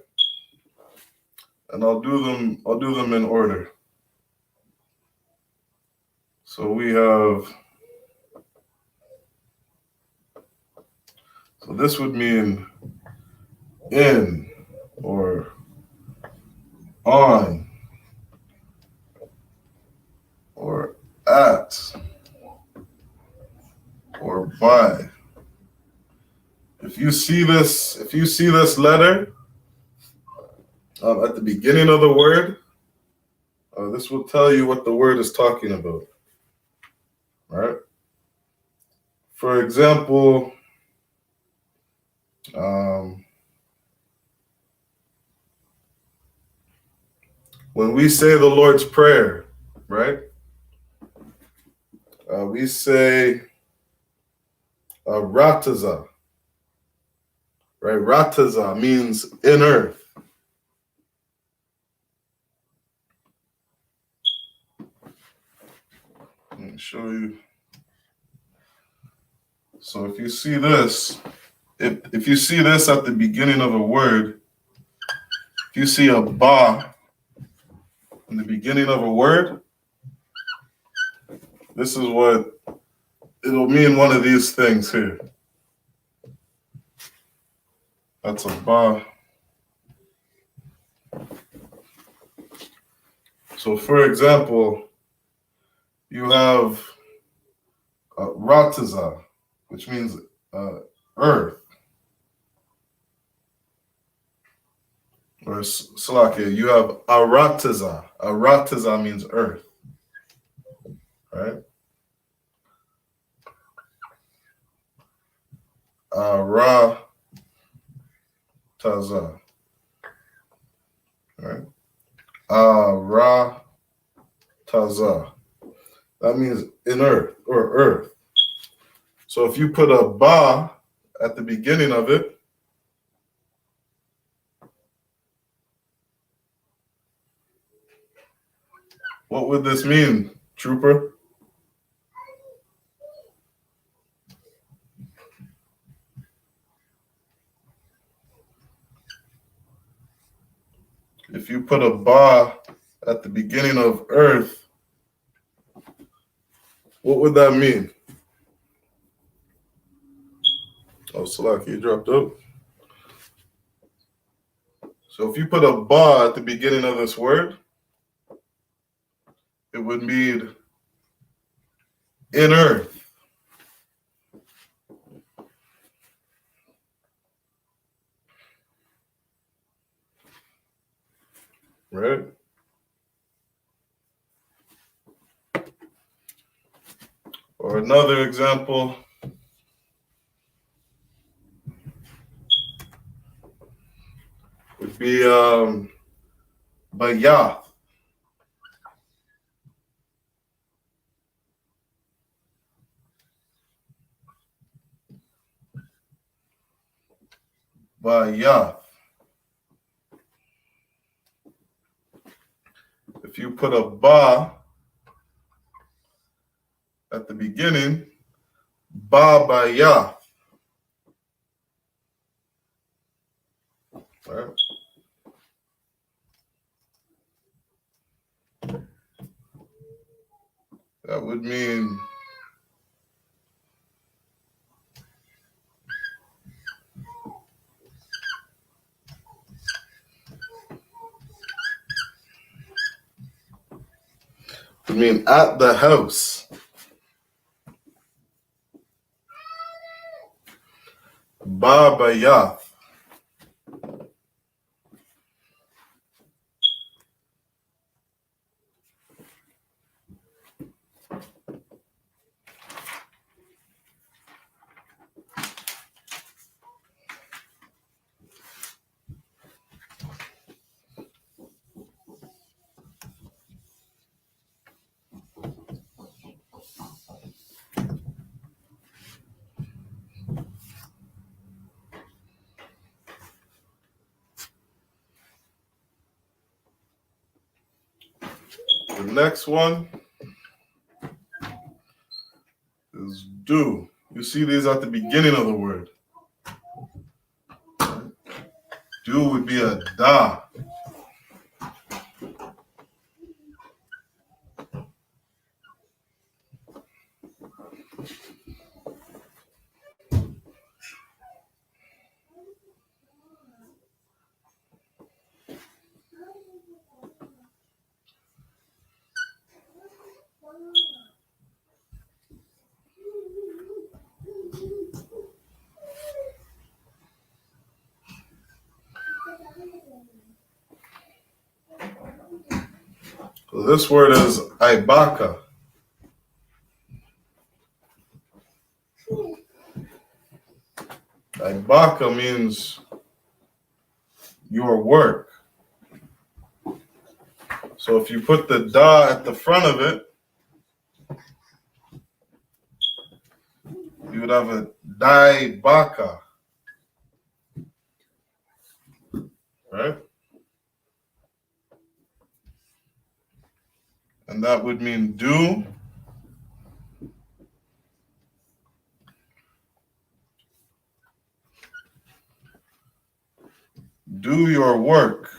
And I'll do them in order. So we have, so this would mean in or on or at or by. If you see this letter at the beginning of the word, this will tell you what the word is talking about, right? For example, when we say the Lord's Prayer, right? We say Rataza, right? Rataza means in earth. Let me show you. So if you see this, if you see this at the beginning of a word, if you see a ba in the beginning of a word, this is what it'll mean, one of these things here. That's a ba. So for example, you have Rataza, which means earth. Or Salakia, you have Arataza. Arataza means earth. Right? Arataza. Right? Arataza. That means in earth or earth. So if you put a ba at the beginning of it, what would this mean, Trooper? If you put a ba at the beginning of earth, what would that mean? Oh, Salaki, you dropped out. So if you put a ba at the beginning of this word, it would mean in earth. Right? Or another example would be Bayath. Bayath. If you put a ba at the beginning, ba bayath. Right? That would mean at the house. Ba bayath. The next one is do. You see these at the beginning of the word. Do would be a da. So this word is ibaka. Ibaka means your work. So if you put the da at the front of it, you would have a dai baka. Right? And that would mean do. Do your work.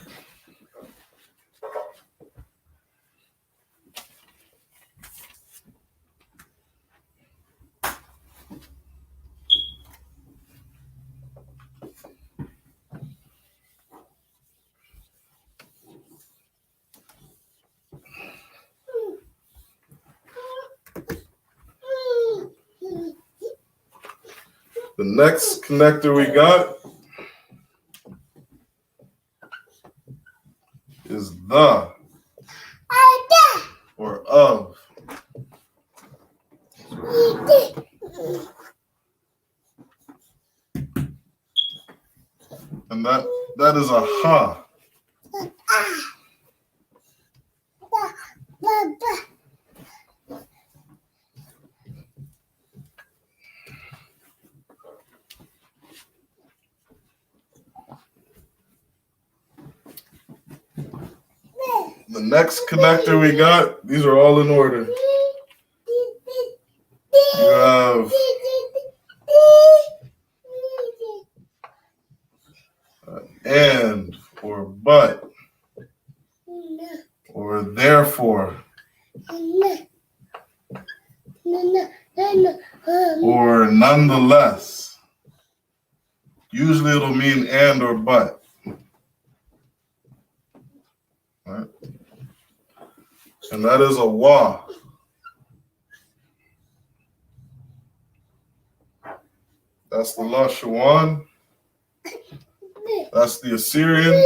The next connector we got is the or of. And that is a ha. The next connector we got, these are all in order. You have and or but or therefore or nonetheless. Usually it'll mean and or but. Right? And that is a wa. That's the Lashawan. That's the Assyrian.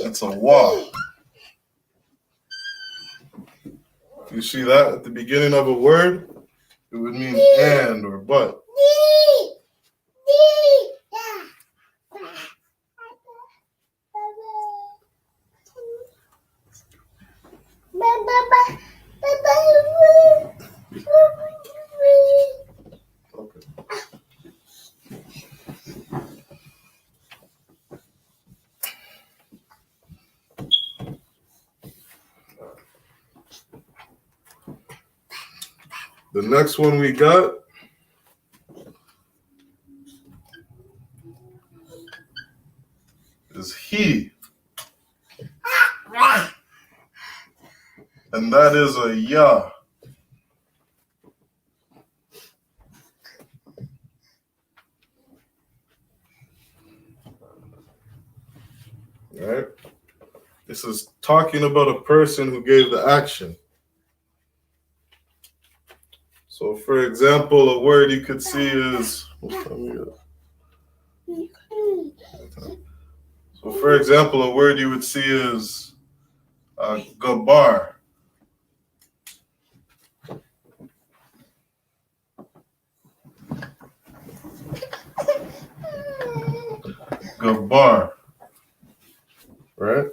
That's a wa. You see that at the beginning of a word? It would mean and or but. Okay. The next one we got is he. And that is a yah. Right? This is talking about a person who gave the action. So, for example, a word you could see is. So, for example, a word you would see is gabar. Gabar. Right?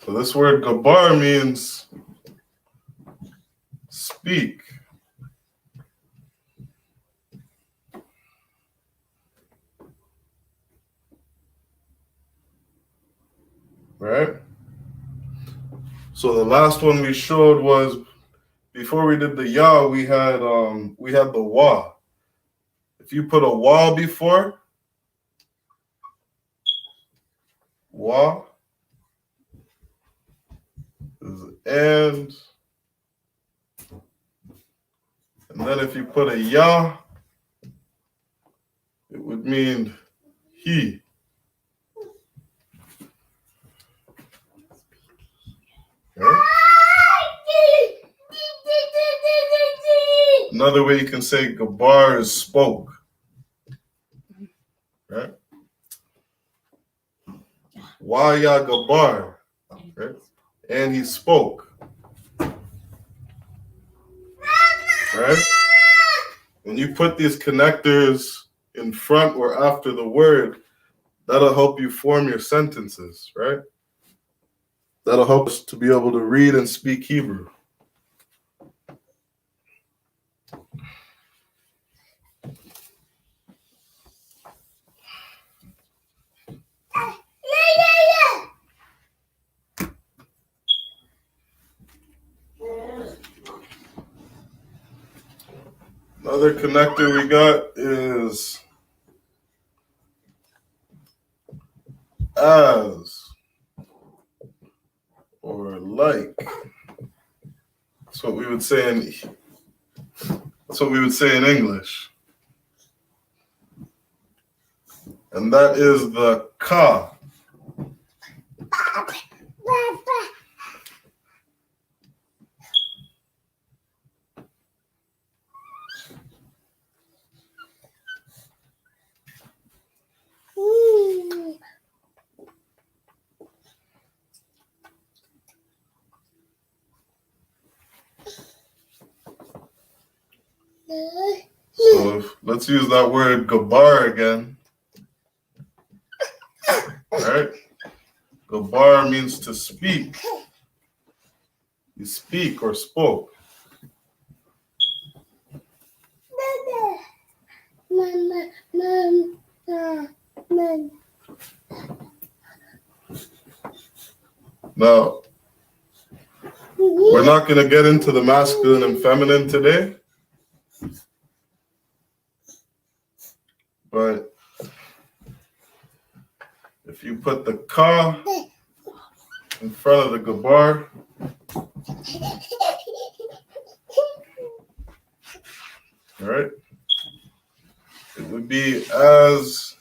So this word gabar means speak. Right? So the last one we showed was before we did the yah, we had the wa. If you put a wa before wa is and then if you put a yah, it would mean he. Right? Another way you can say gabar is spoke. Right? Waya gabar. Right? And he spoke. Right? When you put these connectors in front or after the word, that'll help you form your sentences, right? That'll help us to be able to read and speak Hebrew. Another connector we got is as or like. That's what we would say in English. And that is the ka. So let's use that word gabar again. Right? Gabar means to speak. You speak or spoke. Now, we're not going to get into the masculine and feminine today, but if you put the ka in front of the gabar, all right, it would be as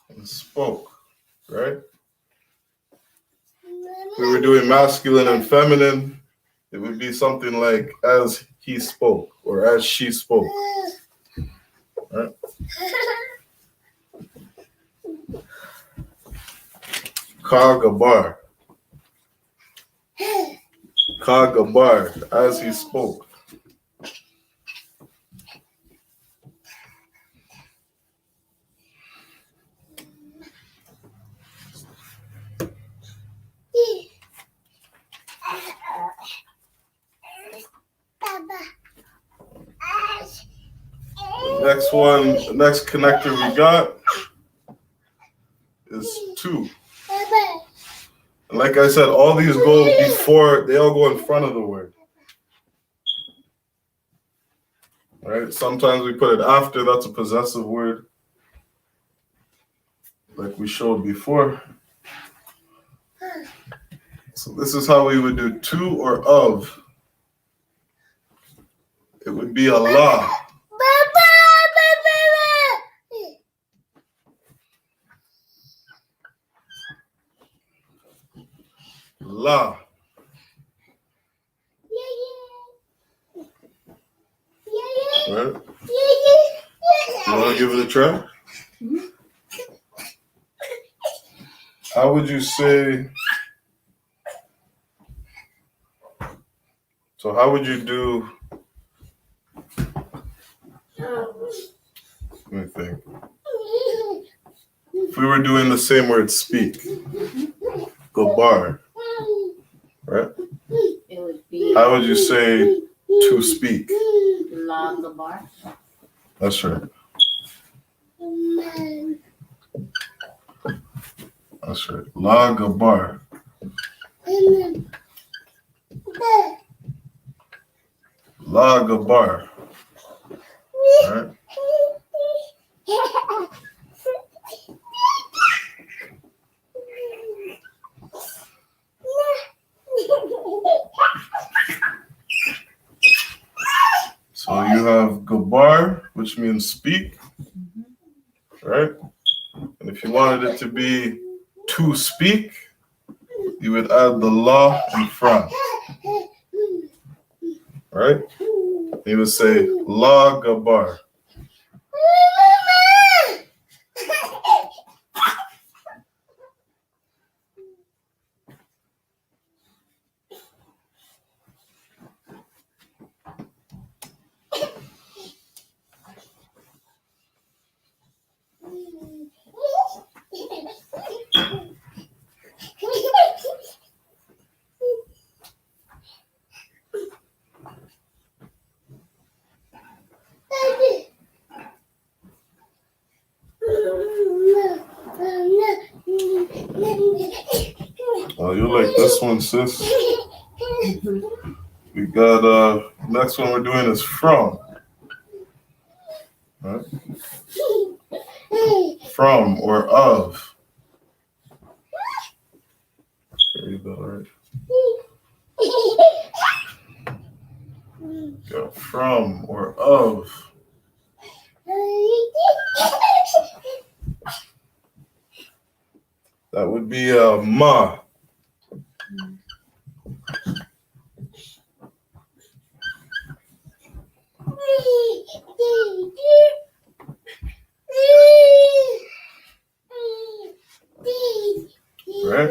and spoke, right? If we were doing masculine and feminine, it would be something like as he spoke or as she spoke. Right? Kagabar. Kagabar, as he spoke. Next one, the next connector we got is 2. And like I said, all these go before, they all go in front of the word. All right, sometimes we put it after, that's a possessive word, like we showed before. So this is how we would do to or of. It would be Allah. La. Right? You want to give it a try? How would you say? So how would you do? Let me think. If we were doing the same word, speak, gabar, right? It would be. How would you say to speak? La gabar. That's right. That's right. La gabar. La gabar. All right. So you have gabar, which means speak, right? And if you wanted it to be to speak, you would add the la in front, right? You would say la gabar. Oh, you like this one, sis? We got next one we're doing is from. Right? From or of. There you go, right? Go from or of. That would be ma. Right?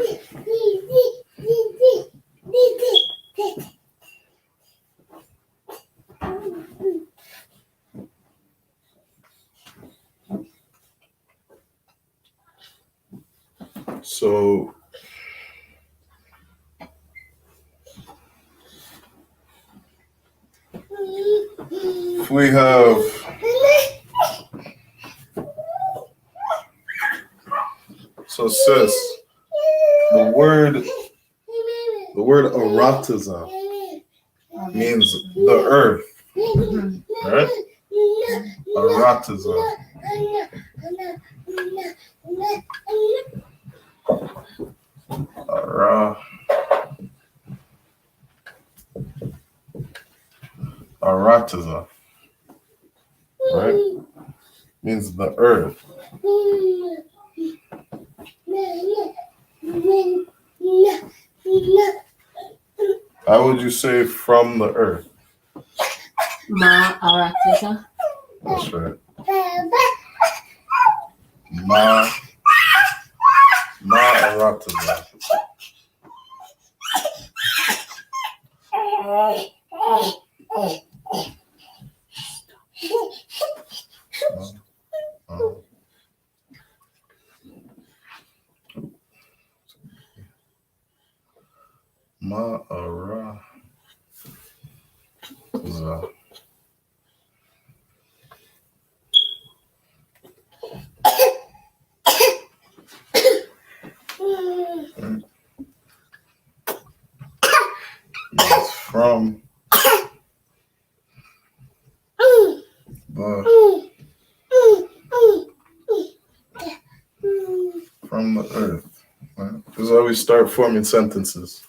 So we have so sis, the word aratiza means the earth, right? Aratiza. Aratiza, right? Means the earth. How would you say from the earth? Ma aratiza. That's right. Ma aratiza. Ma'ara. It's from the earth. Right? This is how we start forming sentences.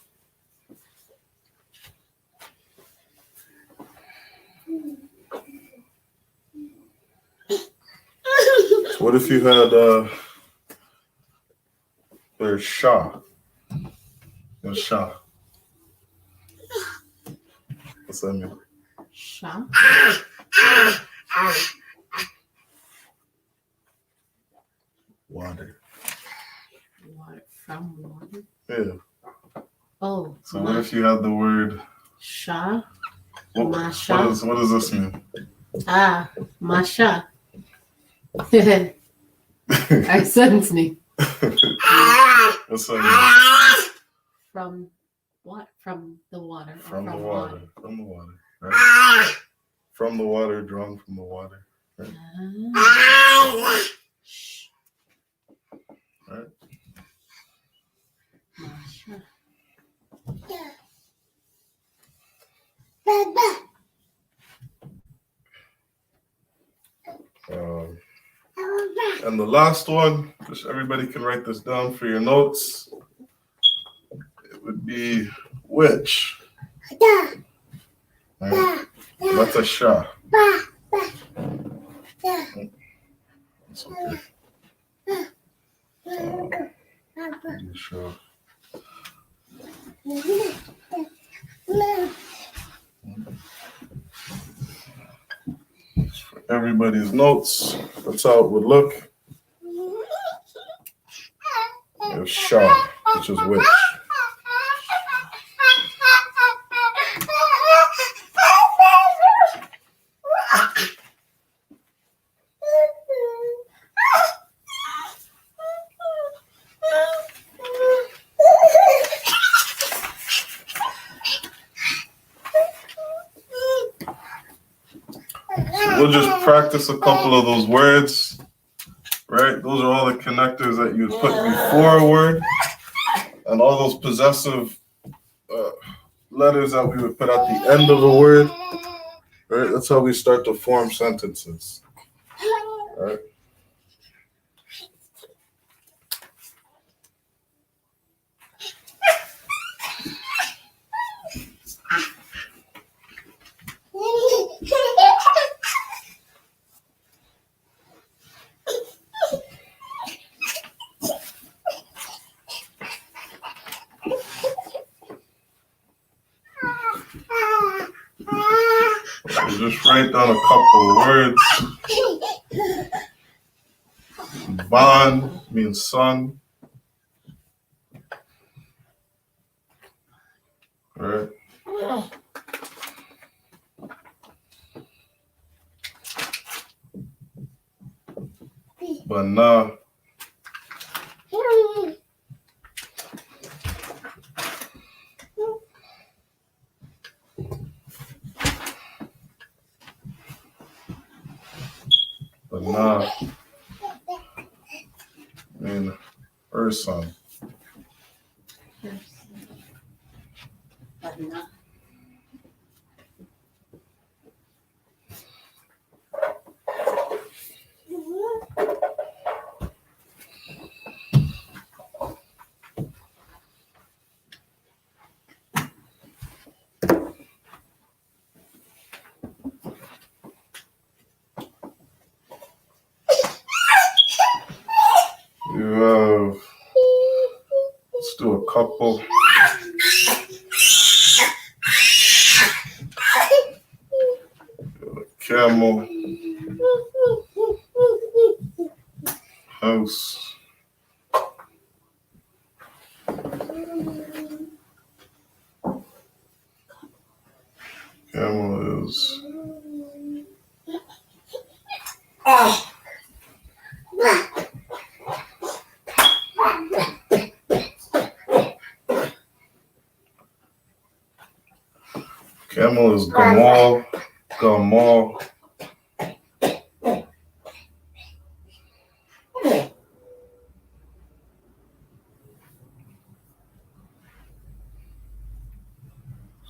So what if you had there's Shah. There's Shah. What's that mean? Sha. Water. Water from water. Yeah. Oh. So what if you had the word Sha. what Masha. does this mean? Ah, Masha. Our son's name. What's that mean? From what? From the water. From the water. Water. From the water. Right? From the water, drawn from the water. Right? Right? Masha. And the last one, just everybody can write this down for your notes. It would be which. Right? That's a Shah. That's okay. Sure. For everybody's notes, that's how it would look. There's Shah, which is which. We'll just practice a couple of those words, right? Those are all the connectors that you put before a word, and all those possessive letters that we would put at the end of a word, right? That's how we start to form sentences, right? We'll just write down a couple of words. Ban means sun. Right? Bana. person. But You have, let's do a couple. Camel, house, camel is Gamal, Gamal.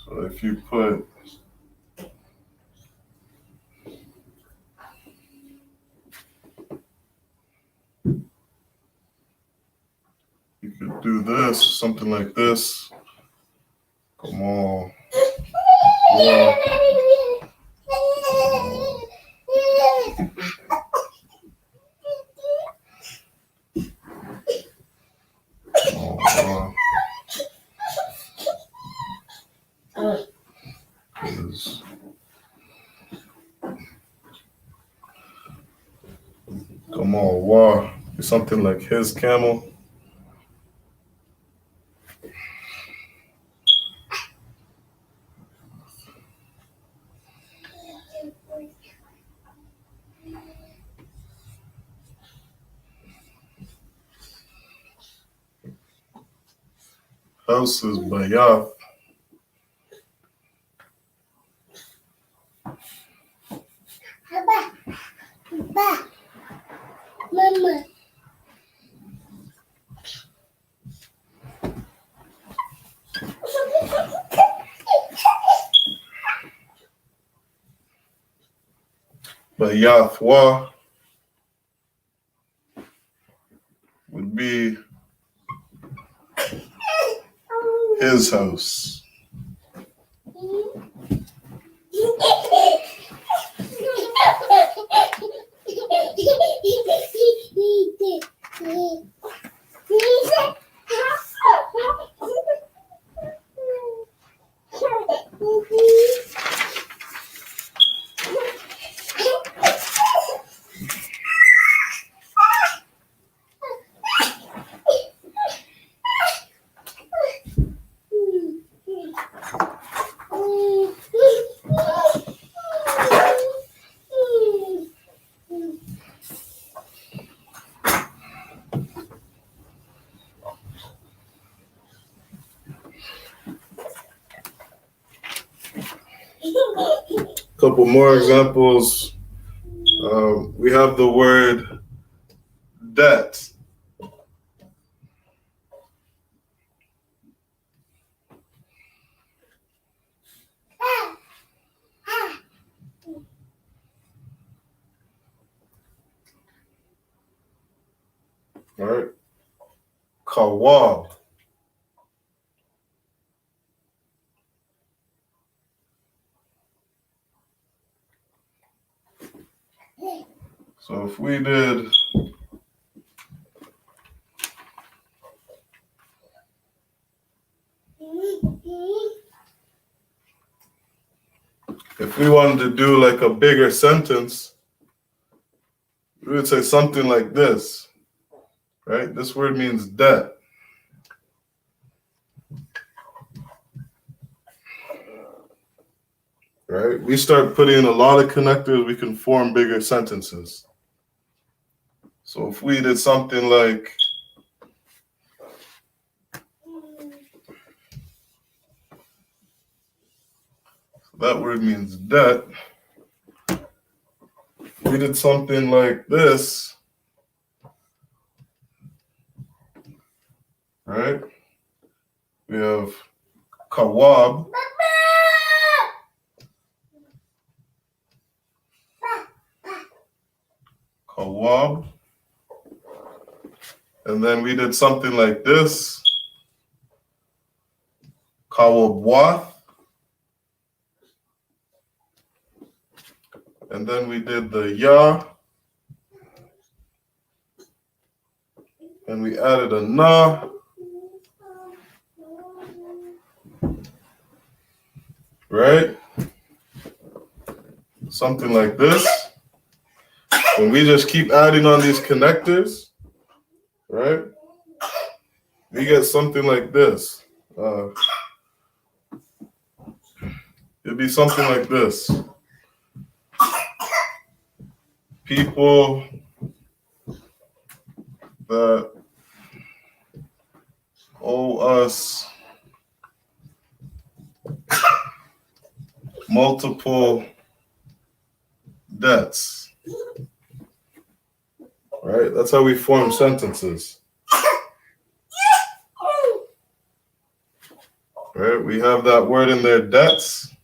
So if you put you could do this, something like this. Gamal. Yeah. Is Gamal War is something like his camel. House is Bayath. Mama. Bayathwa would be his house. Couple more examples. We have the word debt. All right. Kawal. So if we did if we wanted to do like a bigger sentence, we would say something like this, right? This word means debt. Right? We start putting in a lot of connectors, we can form bigger sentences. So if we did something like that word means debt. If we did something like this, right? We have Kawab. Kawab. And then we did something like this. Kawabwath. And then we did the ya. And we added a na. Right? Something like this. And we just keep adding on these connectors, right? We get something like this. It'd be something like this. People that owe us multiple debts. Right? That's how we form sentences. Right? We have that word in there, debts.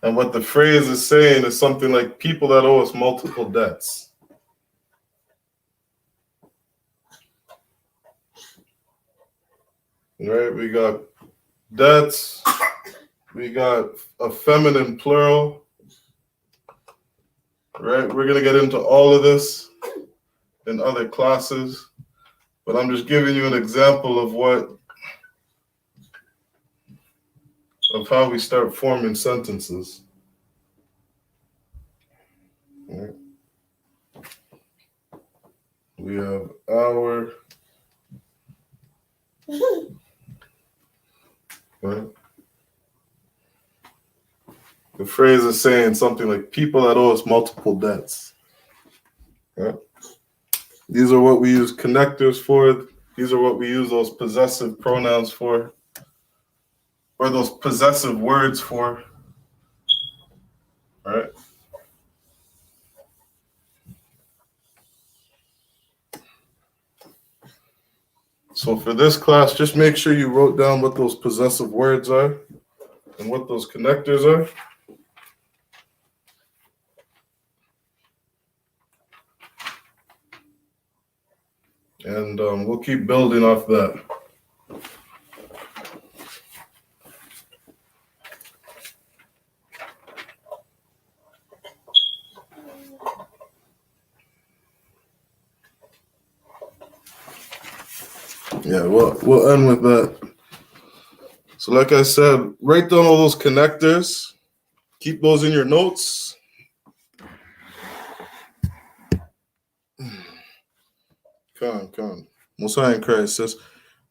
And what the phrase is saying is something like people that owe us multiple debts. Right? We got debts. We got a feminine plural. Right? We're going to get into all of this in other classes, but I'm just giving you an example of how we start forming sentences. Right? We have our, right? The phrase is saying something like people that owe us multiple debts. Right? These are what we use connectors for. These are what we use those possessive pronouns for, or those possessive words for. Right? So for this class, just make sure you wrote down what those possessive words are and what those connectors are. And we'll keep building off that. Yeah, we'll end with that. So like I said, write down all those connectors. Keep those in your notes. Come. Mosiah in Christ says,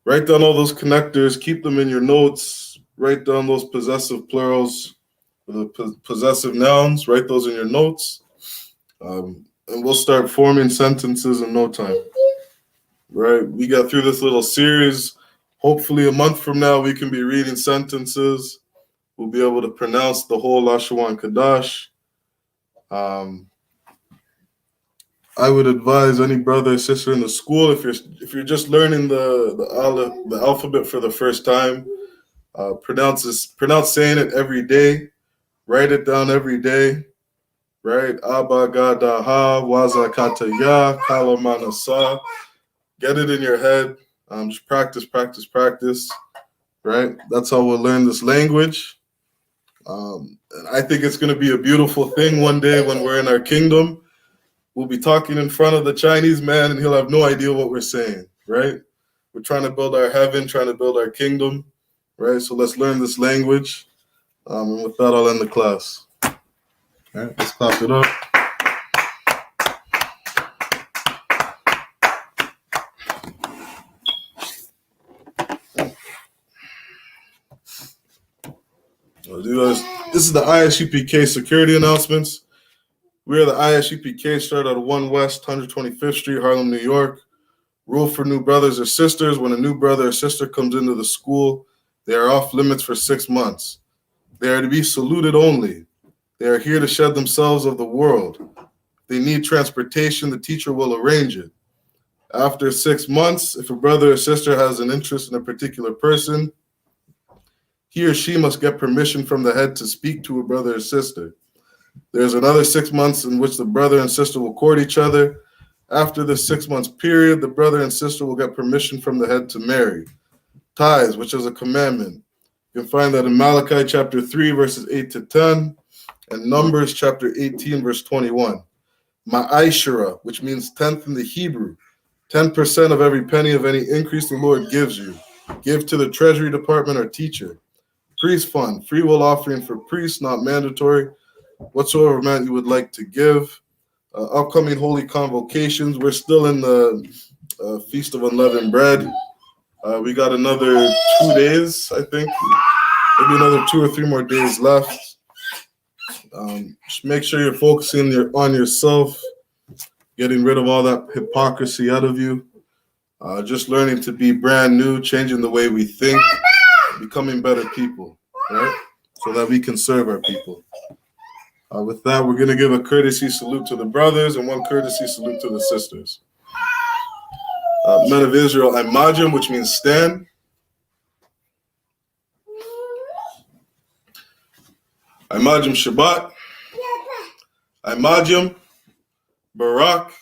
write down all those connectors. Keep them in your notes. Write down those possessive plurals, the possessive nouns. Write those in your notes. And we'll start forming sentences in no time. Right? We got through this little series. Hopefully a month from now, we can be reading sentences. We'll be able to pronounce the whole Lashawan Qadash. I would advise any brother or sister in the school, if you're just learning the alphabet for the first time, pronounce saying it every day. Write it down every day. Right? Abba Gadaha Waza Kataya Kalamanasa. Get it in your head. Just practice. Right? That's how we'll learn this language. And I think it's going to be a beautiful thing one day when we're in our kingdom. We'll be talking in front of the Chinese man and he'll have no idea what we're saying, right? We're trying to build our heaven, trying to build our kingdom, right? So let's learn this language. And with that, I'll end the class. All right, let's clap it up. This is the I.S.U.P.K security announcements. We are the I.S.U.P.K, started at 1 West 125th Street, Harlem, New York. Rule for new brothers or sisters: when a new brother or sister comes into the school, they are off limits for 6 months. They are to be saluted only. They are here to shed themselves of the world. If they need transportation, the teacher will arrange it. After 6 months, if a brother or sister has an interest in a particular person, he or she must get permission from the head to speak to a brother or sister. There's another 6 months in which the brother and sister will court each other. After the 6 months period, the brother and sister will get permission from the head to marry. Tithes, which is a commandment. You can find that in Malachi chapter 3, verses 8 to 10, and Numbers chapter 18, verse 21. Ma'ashara, which means tenth in the Hebrew. 10% of every penny of any increase the Lord gives you. Give to the treasury department or teacher. Priest fund, free will offering for priests, not mandatory. Whatsoever amount you would like to give. Upcoming holy convocations. We're still in the Feast of Unleavened Bread. We got another 2 days, I think. Maybe another 2 or 3 more days left. Just make sure you're focusing on yourself, getting rid of all that hypocrisy out of you. Just learning to be brand new, changing the way we think, becoming better people, right? So that we can serve our people. With that, we're going to give a courtesy salute to the brothers and one courtesy salute to the sisters. Men of Israel, Imajim, which means stand. Imajim Shabbat. Imajim Barak.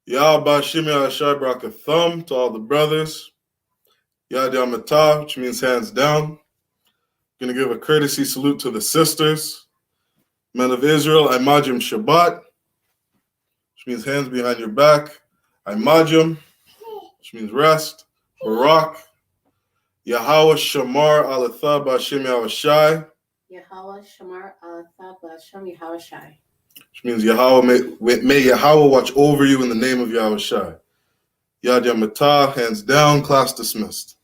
Yah Bashim Yahashai Barakatham to all the brothers. Yad Yamatah, which means hands down. Going to give a courtesy salute to the sisters. Men of Israel, Imajim Shabbat, which means hands behind your back. Imajim, which means rest. Barak. Yahweh Shamar Alatha Bashim Yahushai. Yahweh Shamar Alatha Bashim Yahushai. Which means may Yahweh watch over you in the name of Yahushai. Yad Yamatah, hands down, class dismissed.